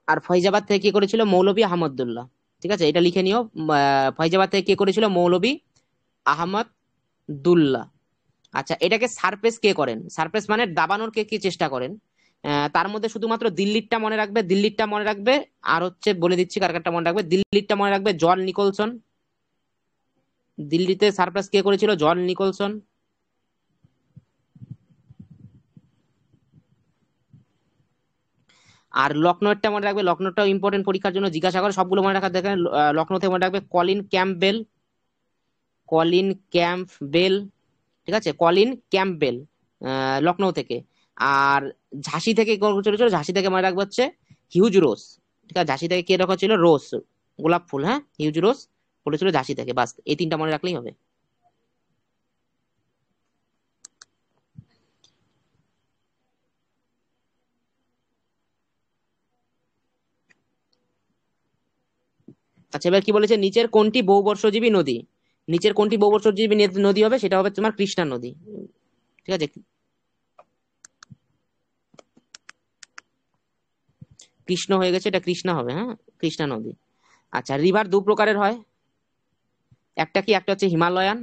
আর ফৈজাবাদ থেকে কে করেছিল, মৌলভী আহমদুল্লাহ, ঠিক আছে, এটা লিখে নিও। ফৈজাবাদ থেকে কে করেছিল, মৌলভী আহমদুল্লাহ। আচ্ছা, এটাকে সারপ্রেস কে করেন, সারপ্রেস মানে দাবানোর কে কে চেষ্টা করেন। তার মধ্যে শুধুমাত্র দিল্লিরটা মনে রাখবে, দিল্লিরটা মনে রাখবে, আর হচ্ছে বলে দিচ্ছি কার কারটা মনে রাখবে। দিল্লিরটা মনে রাখবে জন নিকলসন, দিল্লিতে সারপ্রাইজ কে করেছিল, জন নিকলসন। আর লখনৌটা মনে রাখবে, লখনৌটাও ইম্পর্টেন্ট, পরীক্ষার জন্য জিজ্ঞাসা করে, সবগুলো মনে রাখার দেখেন। লখনৌ থেকে মনে রাখবে কলিন ক্যাম্পবেল, কলিন ক্যাম্পবেল, ঠিক আছে, কলিন ক্যাম্পবেল, লখনৌ থেকে। আর ঝাঁসি থেকে কে করেছিল, ঝাঁসি থেকে মনে রাখবে হচ্ছে হিউজ রোজ, ঠিক আছে, ঝাঁসি থেকে কে রাখা ছিল, রোজ, গোলাপ ফুল, হ্যাঁ, হিউজ রোজ বলেছিল ঝাঁসি থেকে। বাস, এই তিনটা মনে রাখলেই হবে। আচ্ছা, এবার কি বলেছে, নিচের কোনটি বহুবর্ষজীবী নদী। নিচের কোনটি বহুবর্ষজীবী নদী হবে? সেটা হবে তোমার কৃষ্ণা নদী। ঠিক আছে, কৃষ্ণ হয়ে গেছে, এটা কৃষ্ণা হবে। হ্যাঁ, কৃষ্ণা নদী। আচ্ছা, রিভার দু প্রকারের হয়, একটা কি, একটা হচ্ছে হিমালয়ান,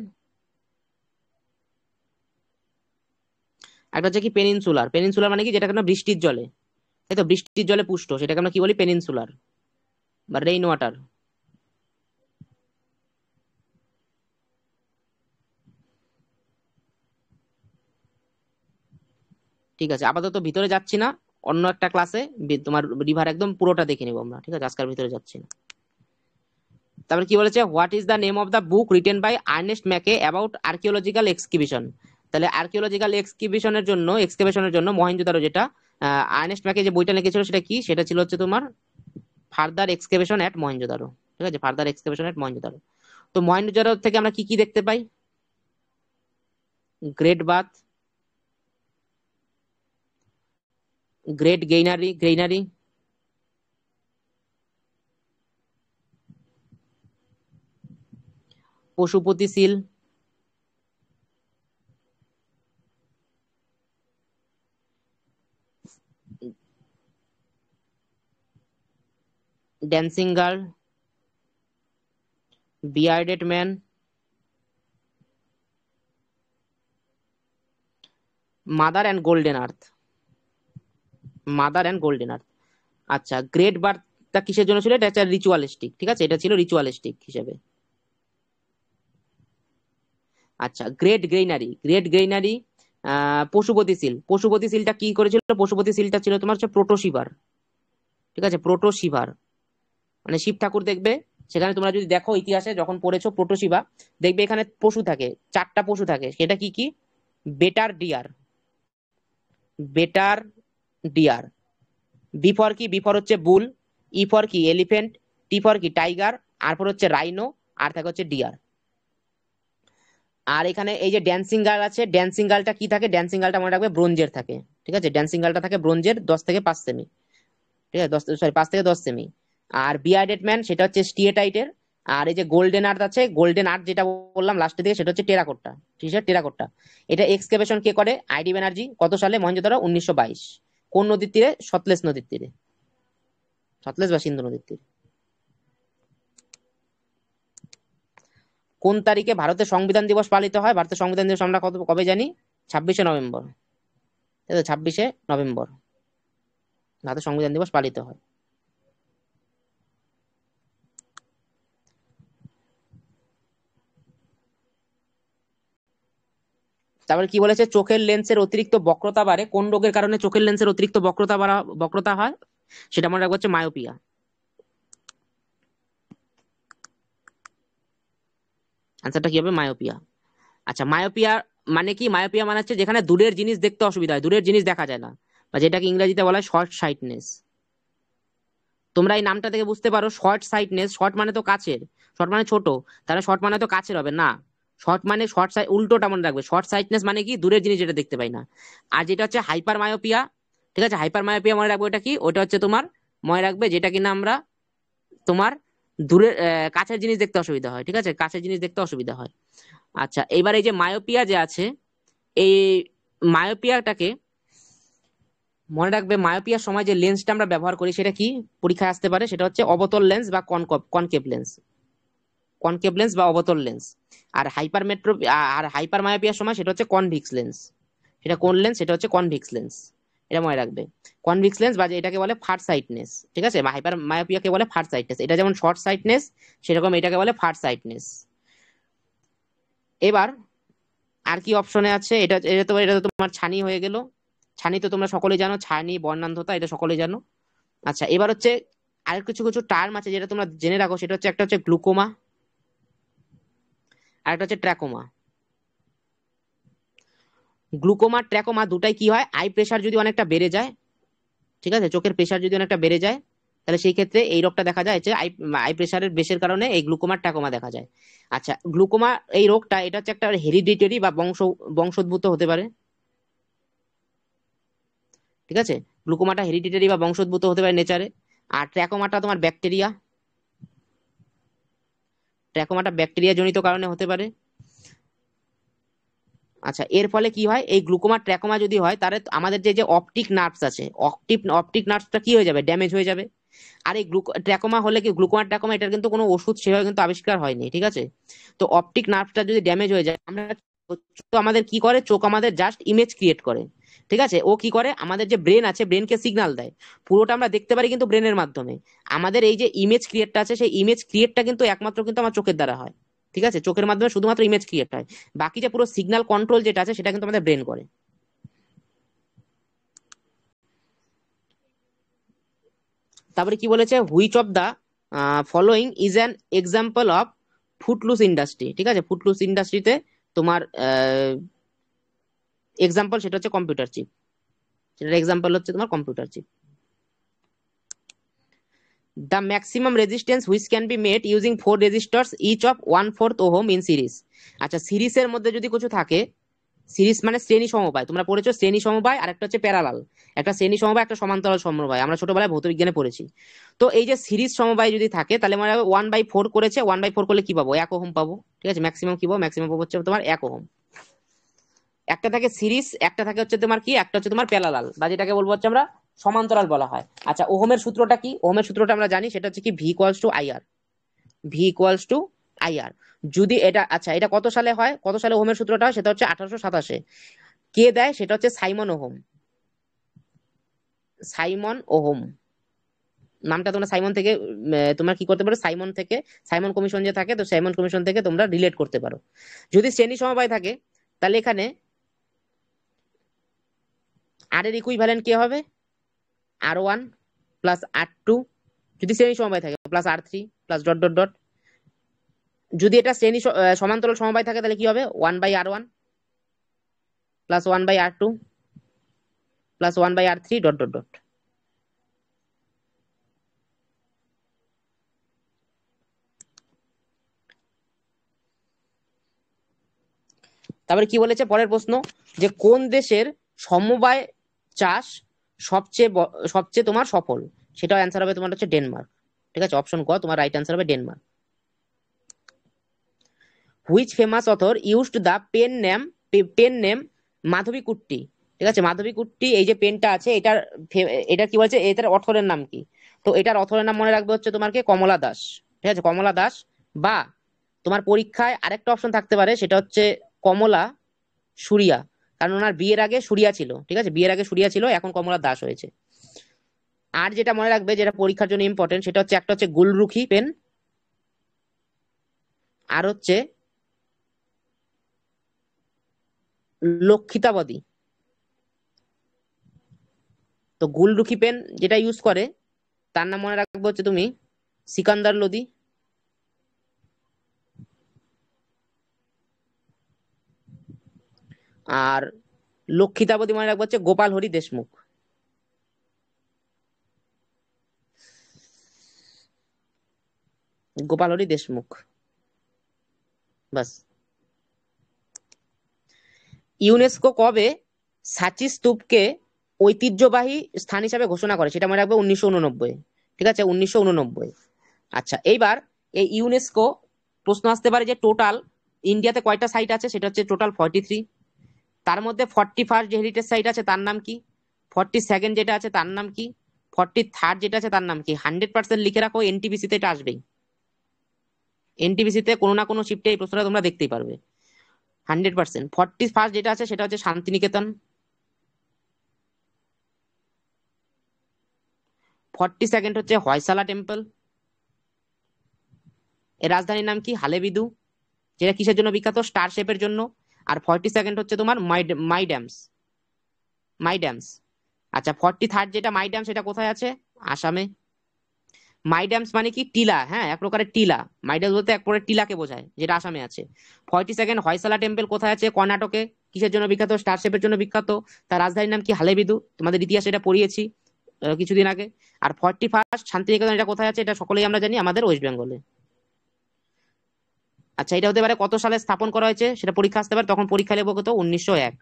একটা হচ্ছে কি পেনিনসুলার। পেনিনসুলার মানে কি, যেটা কেন বৃষ্টির জলে, তাই তো, বৃষ্টির জলে পুষ্ট, সেটাকে আমরা কি বলি, পেনিনসুলার বা রেইন ওয়াটার। ঠিক আছে, আপাতত ভিতরে যাচ্ছি না, অন্য একটা ক্লাসে তোমার রিভার একদম পুরোটা দেখে নিবো আমরা। ঠিক আছে, আজকাল ভিতরে যাচ্ছি না। তারপরে কি বলেছে, what is the name of the book written by Ernest Mackay about archaeological excavation? তাহলে আর্কিওলজিক্যাল এক্সকেভিশনের জন্য মহেঞ্জোদারো, যেটা আর্নেস্ট ম্যাকে যে বইটা লিখেছিল সেটা কি, সেটা ছিল হচ্ছে তোমার ফার্দার এক্সকেভেশন এট মহেঞ্জোদারো। ঠিক আছে, ফার্দার এক্সকেভেশন এট মহেঞ্জোদারো। তো মহেঞ্জোদারো থেকে আমরা কি কি দেখতে পাই? Great bath, great granary, Pashupati seal, dancing girl, bearded man, mother and golden earth. Mother and golden earth. আচ্ছা, গ্রেট বার্থটা কিসের জন্য ছিল? এটা হচ্ছে রিচুয়ালিস্টিক। ঠিক আছে, এটা ছিল রিচুয়ালিস্টিক হিসেবে। আচ্ছা, great granary Pashupati seal. Pashupati সিলটা কি করেছিল? পশুপতি সিলটা ছিল তোমার হচ্ছে প্রোটোসিভার। ঠিক আছে, প্রোটোসিভার মানে শিব ঠাকুর। দেখবে সেখানে তোমরা যদি দেখো ইতিহাসে যখন পড়েছো প্রোটোসিভা, দেখবে এখানে পশু থাকে, 4টা পশু থাকে। সেটা কি কি? Better deer, better deer. B for কি? বি ফর হচ্ছে বুল, ই ফর কি? এলিফেন্ট, টি ফর কি? টাইগার, আর ফর হচ্ছে রাইনো, আর থাকে হচ্ছে ডিয়ার। আর এখানে এই যে ড্যান্সিং গার্ল আছে, ড্যান্সিং গার্লটা কি থাকে? ড্যান্সিং গার্লটা মনে রাখবে ব্রোঞ্জের থাকে। ঠিক আছে, ড্যান্সিং গার্লটা থাকে ব্রোঞ্জের, 10 থেকে 5 সেমি। ঠিক আছে, 5 থেকে 10 সেমি। আর বিয়ার্ডেড ম্যান সেটা হচ্ছে স্টিয়েটাইটের। আর এই যে গোল্ডেন আর্থ আছে, গোল্ডেন আর্থ যেটা বললাম লাস্টের দিকে, সেটা হচ্ছে টেরাকোট্টা। ঠিক আছে, টেরাকোট্টা। এটা এক্সকেভেশন কে করে? আইডি ব্যানার্জি। কত সালে? মহেঞ্জোদারো 1922। কোন নদীর তীরে? সতলেজ নদীর তীরে, সতলেজ বা সিন্ধু নদীর তীরে। কোন তারিখে ভারতের সংবিধান দিবস পালিত হয়? ভারতের সংবিধান দিবস আমরা কবে জানি? 26শে নভেম্বর। 26শে নভেম্বর ভারতের সংবিধান দিবস পালিত হয়। তারপরে কি বলেছে, চোখের লেন্সের অতিরিক্ত বক্রতা বাড়ে। কোন রোগের কারণে চোখের লেন্সের অতিরিক্ত বক্রতা হয়? সেটা মনে রাখবো হচ্ছে মায়োপিয়া। আনসারটা কি হবে? মায়োপিয়া। আচ্ছা, মায়োপিয়া মানে কি? মায়োপিয়া মানে হচ্ছে যেখানে দূরের জিনিস দেখতে অসুবিধা হয়, দূরের জিনিস দেখা যায় না, বা যেটাকে ইংরেজিতে বলা হয় শর্ট সাইটনেস। তোমরা এই নামটা থেকে বুঝতে পারো, শর্ট সাইটনেস, শর্ট মানে তো কাছের, শর্ট মানে ছোট, তাহলে শর্ট মানে তো কাছের হবে না। শর্ট মানে শর্ট সাইট, উল্টোটা মনে রাখবে। শর্ট সাইটনেস মানে কি? দূরের জিনিস যেটা দেখতে পাই না। আর যেটা হচ্ছে হাইপার মায়োপিয়া, ঠিক আছে, হাইপার মায়োপিয়া মনে রাখবে ওটা কি? ওটা হচ্ছে তোমার, মনে রাখবে যেটা কিনা আমরা তোমার দূরের কাছের জিনিস দেখতে অসুবিধা হয়। ঠিক আছে, কাছের জিনিস দেখতে অসুবিধা হয়। আচ্ছা, এবার এই যে মায়োপিয়া যে আছে, এই মায়োপিয়াটাকে মনে রাখবে, মায়োপিয়ার সময় যে লেন্সটা আমরা ব্যবহার করি সেটা কি পরীক্ষায় আসতে পারে? সেটা হচ্ছে অবতল লেন্স বা কনকেভ লেন্স, কনকেভ লেন্স বা অবতল লেন্স। আর হাইপার মায়োপিয়ার সময় সেটা হচ্ছে কনভিক্স লেন্স। সেটা কোন লেন্স? সেটা হচ্ছে কনভিক্স লেন্স। এটা মনে রাখবে, কনভিক্স লেন্স, বা এটাকে বলে ফার সাইটনেস। ঠিক আছে, হাইপার মায়োপিয়াকে বলে ফার সাইটনেস। এটা যেমন শর্ট সাইটনেস, সেরকম এটাকে বলে ফার সাইটনেস। এবার আর কি অপশনে আছে? এটা তো তোমার ছানি হয়ে গেল। ছানি তো তোমরা সকলেই জানো, ছানি বর্ণান্ধতা, এটা সকলেই জানো। আচ্ছা, এবার হচ্ছে আর কিছু কিছু টার্ম আছে যেটা তোমরা জেনে রাখো। সেটা হচ্ছে, একটা হচ্ছে গ্লুকোমা, আর একটা হচ্ছে ট্র্যাকোমা। গ্লুকোমা ট্র্যাকোমা দুটাই কি হয়? আই প্রেশার যদি অনেকটা বেড়ে যায়, ঠিক আছে, চোখের প্রেশার যদি অনেকটা বেড়ে যায়, তাহলে সেই ক্ষেত্রে এই রোগটা দেখা যায় যে আই আই প্রেশারের বেশের কারণে এই গ্লুকোমা ট্র্যাকোমা দেখা যায়। আচ্ছা, গ্লুকোমা এই রোগটা, এটা হচ্ছে একটা হেরিডিটারি বা বংশোদ্ভূত হতে পারে। ঠিক আছে, গ্লুকোমাটা হেরিডিটারি বা বংশোদ্ভূত হতে পারে নেচারে। আর ট্র্যাকোমাটা তোমার ব্যাকটেরিয়া, ট্র্যাকোমাটা ব্যাকটেরিয়া জনিত কারণে হতে পারে। আচ্ছা, এর ফলে কি হয়, এই গ্লুকোমা ট্র্যাকোমা যদি হয় তাহলে আমাদের যে যে অপটিক নার্ভস আছে, অপটিক নার্ভসটা কি হয়ে যাবে, ড্যামেজ হয়ে যাবে। আর এই ট্র্যাকোমা হলে কি, গ্লুকোমা ট্র্যাকোমা এটার কিন্তু কোনো ওষুধ সেভাবে কিন্তু আবিষ্কার হয়নি, ঠিক আছে। তো অপটিক নার্ভটা যদি ড্যামেজ হয়ে যায়, আমরা তো আমাদের কি করে, চোখ আমাদের জাস্ট ইমেজ ক্রিয়েট করে, ঠিক আছে। ও কি করে, আমাদের যে ব্রেন আছে ব্রেনকে সিগন্যাল দেয়, পুরোটা আমরা দেখতে পারি কিন্তু ব্রেনের মাধ্যমে। আমাদের এই যে ইমেজ ক্রিয়েটটা আছে, সেই ইমেজ ক্রিয়েটটা কিন্তু একমাত্র কিন্তু আমার চোখের দ্বারা হয়, ঠিক আছে। চোখের মাধ্যমে শুধুমাত্র ইমেজ ক্রিয়েট হয়, বাকি যে পুরো সিগন্যাল কন্ট্রোল যেটা আছে সেটা কিন্তু আমাদের ব্রেন করে। তারপরে কি বলেছে, which of the following is an example of footloose industry, ঠিক আছে। ফুটলুস ইন্ডাস্ট্রিতে তোমার এক্সাম্পল সেটা হচ্ছে কম্পিউটার চিপ, সেটার এক্সাম্পল হচ্ছে তোমার computer chip. The maximum resistance which can be made using 4 resistors each of 1/4 ohm in series. আচ্ছা, সিরিজের মধ্যে যদি কিছু থাকে, সিরিজ মানে শ্রেণী সমবায়, তোমরা পড়েছো শ্রেণী সমবায়, আর একটা হচ্ছে প্যারালাল। একটা শ্রেণী সমবায়, একটা সমান্তরাল সমবায়, আমরা ছোটবেলায় ভৌতবিজ্ঞানে পড়েছি। তো এই যে সিরিজ সমবায় যদি থাকে, তাহলে মানে 1/4 করেছে, 1/4 করলে কি পাবো, 1 ওহম পাবো, ঠিক আছে। ম্যাক্সিমাম কি পাবো, ম্যাক্সিমাম পাবো হচ্ছে তোমার 1 ওহম। একটা থাকে সিরিজ, একটা থাকে হচ্ছে তোমার কি, একটা হচ্ছে তোমার প্যারালাল, বা যেটাকে বলবো হচ্ছে আমরা সমান্তরাল বলা হয়। আচ্ছা, ওহমের সূত্রটা কি, ওহমের সূত্রটা আমরা জানি, সেটা হচ্ছে কি V equals to IR, V equals to IR. যদি এটা, আচ্ছা এটা কত সালে হয়, কত সালে ওহমের সূত্রটা হয়, সেটা হচ্ছে 1827। কে দেয়, সেটা হচ্ছে সাইমন ওহম, সাইমন ওহম। নামটা তোমরা সাইমন থেকে তোমরা কি করতে পারো, সাইমন থেকে, সাইমন কমিশন যে থাকে, তো সাইমন কমিশন থেকে তোমরা রিলেট করতে পারো। যদি শ্রেণী সমবায় থাকে, তাহলে এখানে আর এর ইকুইভ্যালেন্ট কি হবে, R1 প্লাস R2, যদি শ্রেণী সমবায় থাকে, plus R3 plus dot dot dot. যদি এটা শ্রেণী সমান্তরাল সমবায় থাকে, তাহলে কি হবে, 1/R1 plus 1/R2 plus 1/R3 dot dot dot. তারপরে কি বলেছে পরের প্রশ্ন, যে কোন দেশের সমবায় চাষ সবচেয়ে তোমার সফল, সেটা অ্যান্সার হবে তোমার হচ্ছে ডেনমার্ক, ঠিক আছে। অপশন ক তোমার রাইট অ্যান্সার হবে Denmark. Which famous author used the pen name Madhavikutty, ঠিক আছে। মাধবীকুট্টি, এই যে পেনটা আছে, এটার এটা কি বলছে, এটার অথরের নাম কি। তো এটার অথরের নাম মনে রাখবে হচ্ছে তোমার কি, কমলা দাস, ঠিক আছে, কমলা দাস। বা তোমার পরীক্ষায় আরেকটা অপশন থাকতে পারে, সেটা হচ্ছে কমলা সুরিয়া, কারণ ওনার বিয়ের আগে সুরিয়া ছিল, ঠিক আছে, বিয়ের আগে সুরিয়া ছিল, এখন কমলা দাস হয়েছে। আর যেটা মনে রাখবে, যেটা পরীক্ষার জন্য ইম্পর্টেন্ট, সেটা হচ্ছে একটা হচ্ছে গুলরুখি পেন, আর হচ্ছে লক্ষিতাবধি। তো গুলরুখি পেন যেটা ইউজ করে, তার নাম মনে রাখবে হচ্ছে তুমি সিকান্দার লোদি। আর লক্ষিতাবধি মনে রাখবে হচ্ছে গোপাল হরি দেশমুখ। গোপাল হরি দেশমুখ, বাস। ইউনেস্কো কবে সাচি স্তূপকে ঐতিহ্যবাহী স্থান হিসাবে ঘোষণা করে, সেটা মনে রাখবে 1989, ঠিক আছে, 1989। আচ্ছা, এইবার এই ইউনেস্কো প্রশ্ন আসতে পারে যে টোটাল ইন্ডিয়াতে কয়টা সাইট আছে, সেটা হচ্ছে টোটাল 43। তার মধ্যে 41st যে হেরিটেজ সাইট আছে তার নাম কি, 42nd যেটা আছে তার নাম কি, 43rd যেটা আছে তার নাম কি। 100% লিখে রাখো, এনটিপিসি তে এটা আসবেই, এনটিপিসি তে কোনো না কোনো শিফটে এই প্রশ্নটা তোমরা দেখতেই পারবে। 100%। 41st যেটা আছে সেটা হচ্ছে শান্তিনিকেতন, 42nd হচ্ছে হয়সালা টেম্পল, এর রাজধানীর নাম কি, হালেবিদু, যেটা কিসের জন্য বিখ্যাত, স্টার শেপের জন্য। আর 42nd হচ্ছে তোমার মাই ড্যামস। আচ্ছা, 43rd যেটা মাই ড্যামস, সেটা কোথায় আছে, আসামে। মাই ড্যামস মানে কি, টিলা, হ্যাঁ, এক প্রকারের টিলা। মাই ড্যামস বলতে এক প্রকারের টিলাকে বোঝায়, যেটা আসামে আছে। 42nd হয়সালা টেম্পল কোথায় আছে, কর্ণাটকে, কিসের জন্য বিখ্যাত, স্টার শেপের জন্য বিখ্যাত। তার রাজধানীর নাম কি, হালেবিদু, তোমাদের ইতিহাসে এটা পড়িয়েছি কিছুদিন আগে। আর 41st শান্তিনিকেতন, এটা কোথায় আছে, এটা সকলেই আমরা জানি, আমাদের ওয়েস্ট বেঙ্গলে। আচ্ছা, এটা হতে পারে কত সালে স্থাপন করা হয়েছে, সেটা পরীক্ষা আসতে পারে, তখন পরীক্ষা লেবো কত, 1901।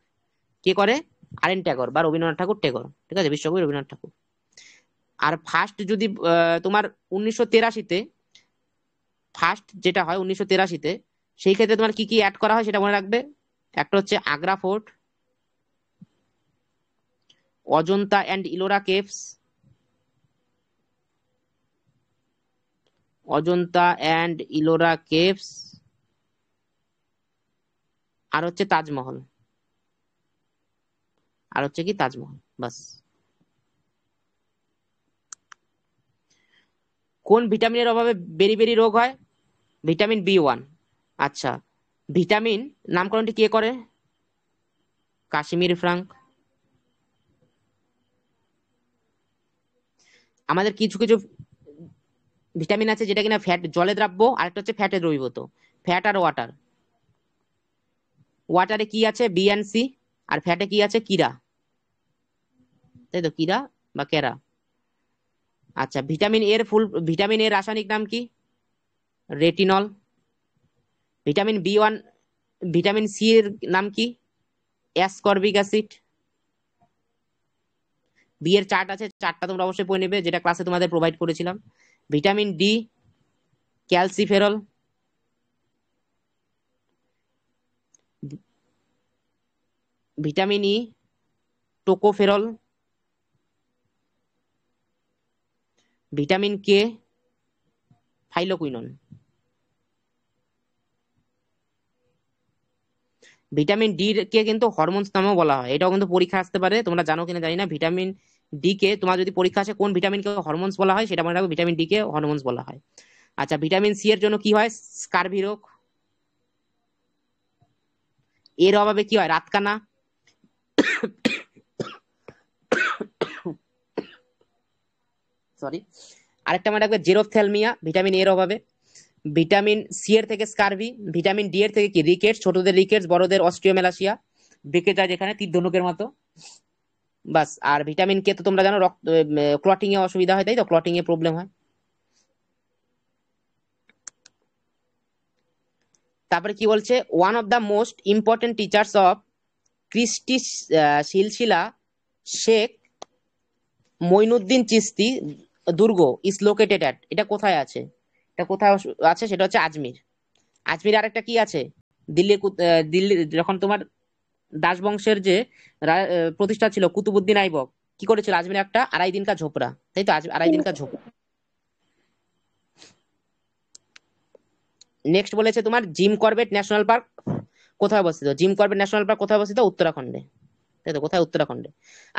কে করে, আর এন ট্যাগর বা রবীন্দ্রনাথ ঠাকুর টেগর, ঠিক আছে, বিশ্বকবি রবীন্দ্রনাথ ঠাকুর। আর ফার্স্ট যদি তোমার 1983-তে ফার্স্ট যেটা হয় 1983-তে, সেই ক্ষেত্রে তোমার কি কি অ্যাড করা হয় সেটা মনে রাখবে। একটা হচ্ছে Agra fort, Ajanta and Ellora caves, Ajanta and Ellora caves, আর হচ্ছে তাজমহল, আর হচ্ছে কি তাজমহল, বাস। কোন ভিটামিনের অভাবে বেরি বেরি রোগ হয়? Vitamin B1। আচ্ছা, ভিটামিন নামকরণটি কে করে? কাশ্মীর ফ্রাঙ্ক। আমাদের কিছু কিছু ভিটামিন আছে যেটা কিনা ফ্যাট, জলে দ্রাব্য, আর একটা হচ্ছে ফ্যাটে দ্রবীভূত। ফ্যাট আর ওয়াটার। ওয়াটারে কি আছে? B and C. আর ফ্যাটে কি আছে? কিরা, তাই তো, কিরা বা কেরা। আচ্ছা, ভিটামিন এর রাসায়নিক নাম কি? Retinol. Vitamin B1, vitamin C এর নাম কি? Ascorbic acid. বি এর চার্ট আছে, চার্টটা তোমরা অবশ্যই পড়ে নেবে, যেটা ক্লাসে তোমাদের প্রোভাইড করেছিলাম। Vitamin D calciferol. Vitamin E tocopherol. Vitamin K phylloquinone. Vitamin D কে কিন্তু হরমোনস নামেও বলা হয়, এটাও কিন্তু পরীক্ষা আসতে পারে, তোমরা জানো কিনা জানি না। ভিটামিন ডি কে তোমার যদি পরীক্ষা আসে কোন ভিটামিনকে হরমোনস বলা হয় সেটা মনে রাখবে, ভিটামিন ডি কে হরমোনস বলা হয়। আচ্ছা, ভিটামিন সি এর জন্য কি হয়? স্কারভি রোগ। এর অভাবে কি হয়? রাতকানা। সরি, আরেকটা মনে রাখবে জেরোফথ্যালমিয়া, ভিটামিন এর অভাবে। ভিটামিন সি এর থেকে স্কারভি। ভিটামিন ডি এর থেকে কি? রিকেটস, ছোটদের রিকেটস, বড়দের অস্ট্রিওমেলাসিয়া, বেঁকে যায় যেখানে তীর ধনুকের মতো, বাস। আর ভিটামিন কে তো তোমরা জানো রক্ত ক্লটিং এ অসুবিধা হয়, তাই তো, ক্লটিং এ প্রবলেম হয়। তারপরে কি বলছে? One of the most important teachers of Chishti Silsila Sheikh Moinuddin Chishti দুর্গ ইজ লোকেটেড অ্যাট, এটা কোথায় আছে? এটা কোথায় আছে? সেটা হচ্ছে আজমির। আজমির আরেকটা কি আছে? দিল্লি যখন তোমার দাস বংশের যে প্রতিষ্ঠা ছিল কুতুবুদ্দিন আইবক, কি করেছিল? আজমির একটা আড়াই দিন কা ঝোপড়া, তাই তো, আড়াই দিন কা ঝোপড়া। নেক্সট বলেছে তোমার জিম করবেট ন্যাশনাল পার্ক কোথায় অবস্থিত? জিম করবেট ন্যাশনাল পার্ক কোথায় অবস্থিত? উত্তরাখণ্ডে, তাই তো, কোথায়? উত্তরাখণ্ডে।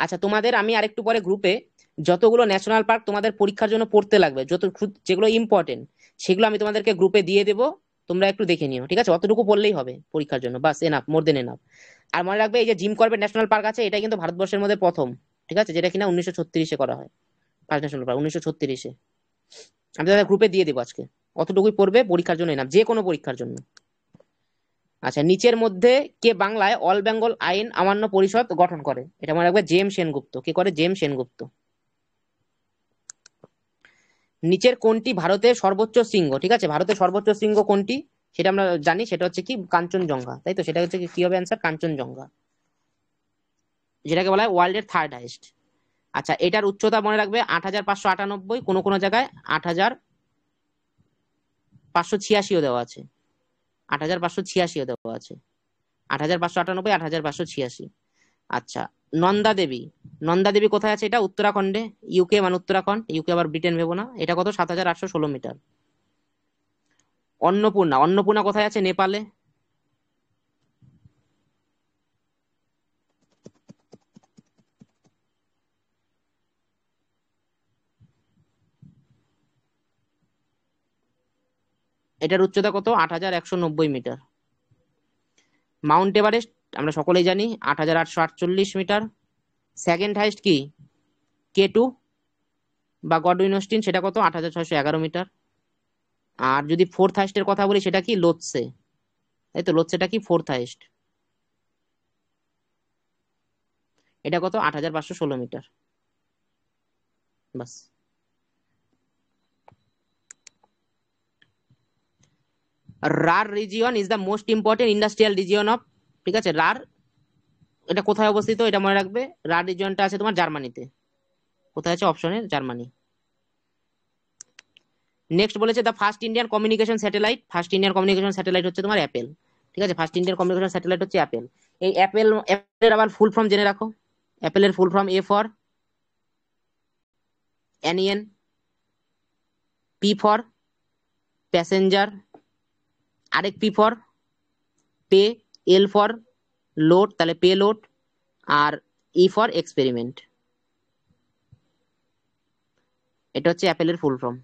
আচ্ছা, তোমাদের আমি আরেকটু পরে গ্রুপে যতগুলো ন্যাশনাল পার্ক তোমাদের পরীক্ষার জন্য পড়তে লাগবে, যেগুলো ইম্পর্টেন্ট, সেগুলো আমি তোমাদেরকে গ্রুপে দিয়ে দেবো, তোমরা একটু দেখে নিও, ঠিক আছে? অতটুকু পড়লেই হবে পরীক্ষার জন্য, বাস, এনাফ, মোর দেন এনাফ। আর মনে রাখবে এই যে জিম করবেট ন্যাশনাল পার্ক আছে, এটা কিন্তু ভারতবর্ষের মধ্যে প্রথম, ঠিক আছে, যেটা কিনা 1936-এ করা হয়, ফার্স্ট ন্যাশনাল পার্ক 1936-এ। আমি তাদের গ্রুপে দিয়ে দেবো আজকে, অতটুকুই পড়বে পরীক্ষার জন্য, এনাফ, যে কোনো পরীক্ষার জন্য। আচ্ছা, নিচের মধ্যে কে বাংলায় অল বেঙ্গল আইন অমান্য পরিষদ গঠন করে? এটা মনে রাখবে জেম সেনগুপ্ত। কে করে? জেম সেনগুপ্ত। নিচের কোনটি ভারতের সর্বোচ্চ শৃঙ্গ? ঠিক আছে, ভারতের সর্বোচ্চ শৃঙ্গ কোনটি সেটা আমরা জানি, সেটা হচ্ছে কি? কাঞ্চনজঙ্ঘা, তাই তো, সেটা হচ্ছে কি হবে অ্যান্সার? কাঞ্চনজঙ্ঘা, যেটাকে বলা হয় ওয়ার্ল্ডের থার্ড হাইস্ট। আচ্ছা, এটার উচ্চতা মনে রাখবে 8,598, কোনো কোনো জায়গায় 8,586ও দেওয়া আছে, 8,586ও দেওয়া আছে, 8,598, 8,586। আচ্ছা, নন্দা দেবী, নন্দা দেবী কোথায় আছে? এটা উত্তরাখণ্ডে, ইউকে, মানে উত্তরাখণ্ড, ইউকে আবার ব্রিটেন ভেবো না। এটা কত? 7,816 মিটার। অন্নপূর্ণা, অন্নপূর্ণা কোথায় আছে? নেপালে। এটার উচ্চতা কত? 8,190 মিটার। মাউন্ট এভারেস্ট আমরা সকলেই জানি 8,848 মিটার। সেকেন্ড হাইস্ট কি? K2 বা গডউইন অস্টিন, সেটা কত? 8,611 মিটার। আর যদি ফোর্থ হাইস্টের কথা বলি, সেটা কি? লোৎসে, তাই তো, লোৎসেটা কি? Fourth highest. এটা কত? 8,516 মিটার, বাস। Ruhr region is the most important industrial region of, ঠিক আছে, রার, এটা কোথায় অবস্থিত? এটা মনে রাখবে, রার রিজিয়নটা আছে তোমার জার্মানিতে। কোথায় আছে? অপশনে জার্মানি। নেক্সট বলেছে the first Indian communication satellite, first Indian communication satellite হচ্ছে তোমার অ্যাপেল। ঠিক আছে, ফার্স্ট ইন্ডিয়ান কমিউনিকেশন স্যাটেলাইট হচ্ছে অ্যাপেল। এই অ্যাপেলের আবার ফুল ফর্ম জেনে রাখো। অ্যাপেলের full form A for Ariane, P for passenger, আরেক P for pay, L for load, তাহলে পে লোড, আর ই ফর এক্সপেরিমেন্ট। এটা হচ্ছে অ্যাপেলের ফুল ফর্ম।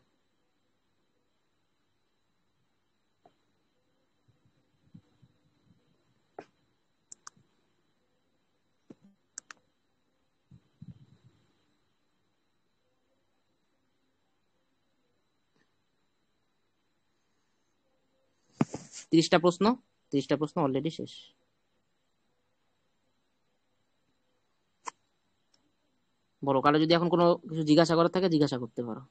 তিরিশটা প্রশ্ন, 30টা প্রশ্ন অলরেডি শেষ। বলো, কারো যদি এখন কোনো কিছু জিজ্ঞাসা করার থাকে জিজ্ঞাসা করতে পারো।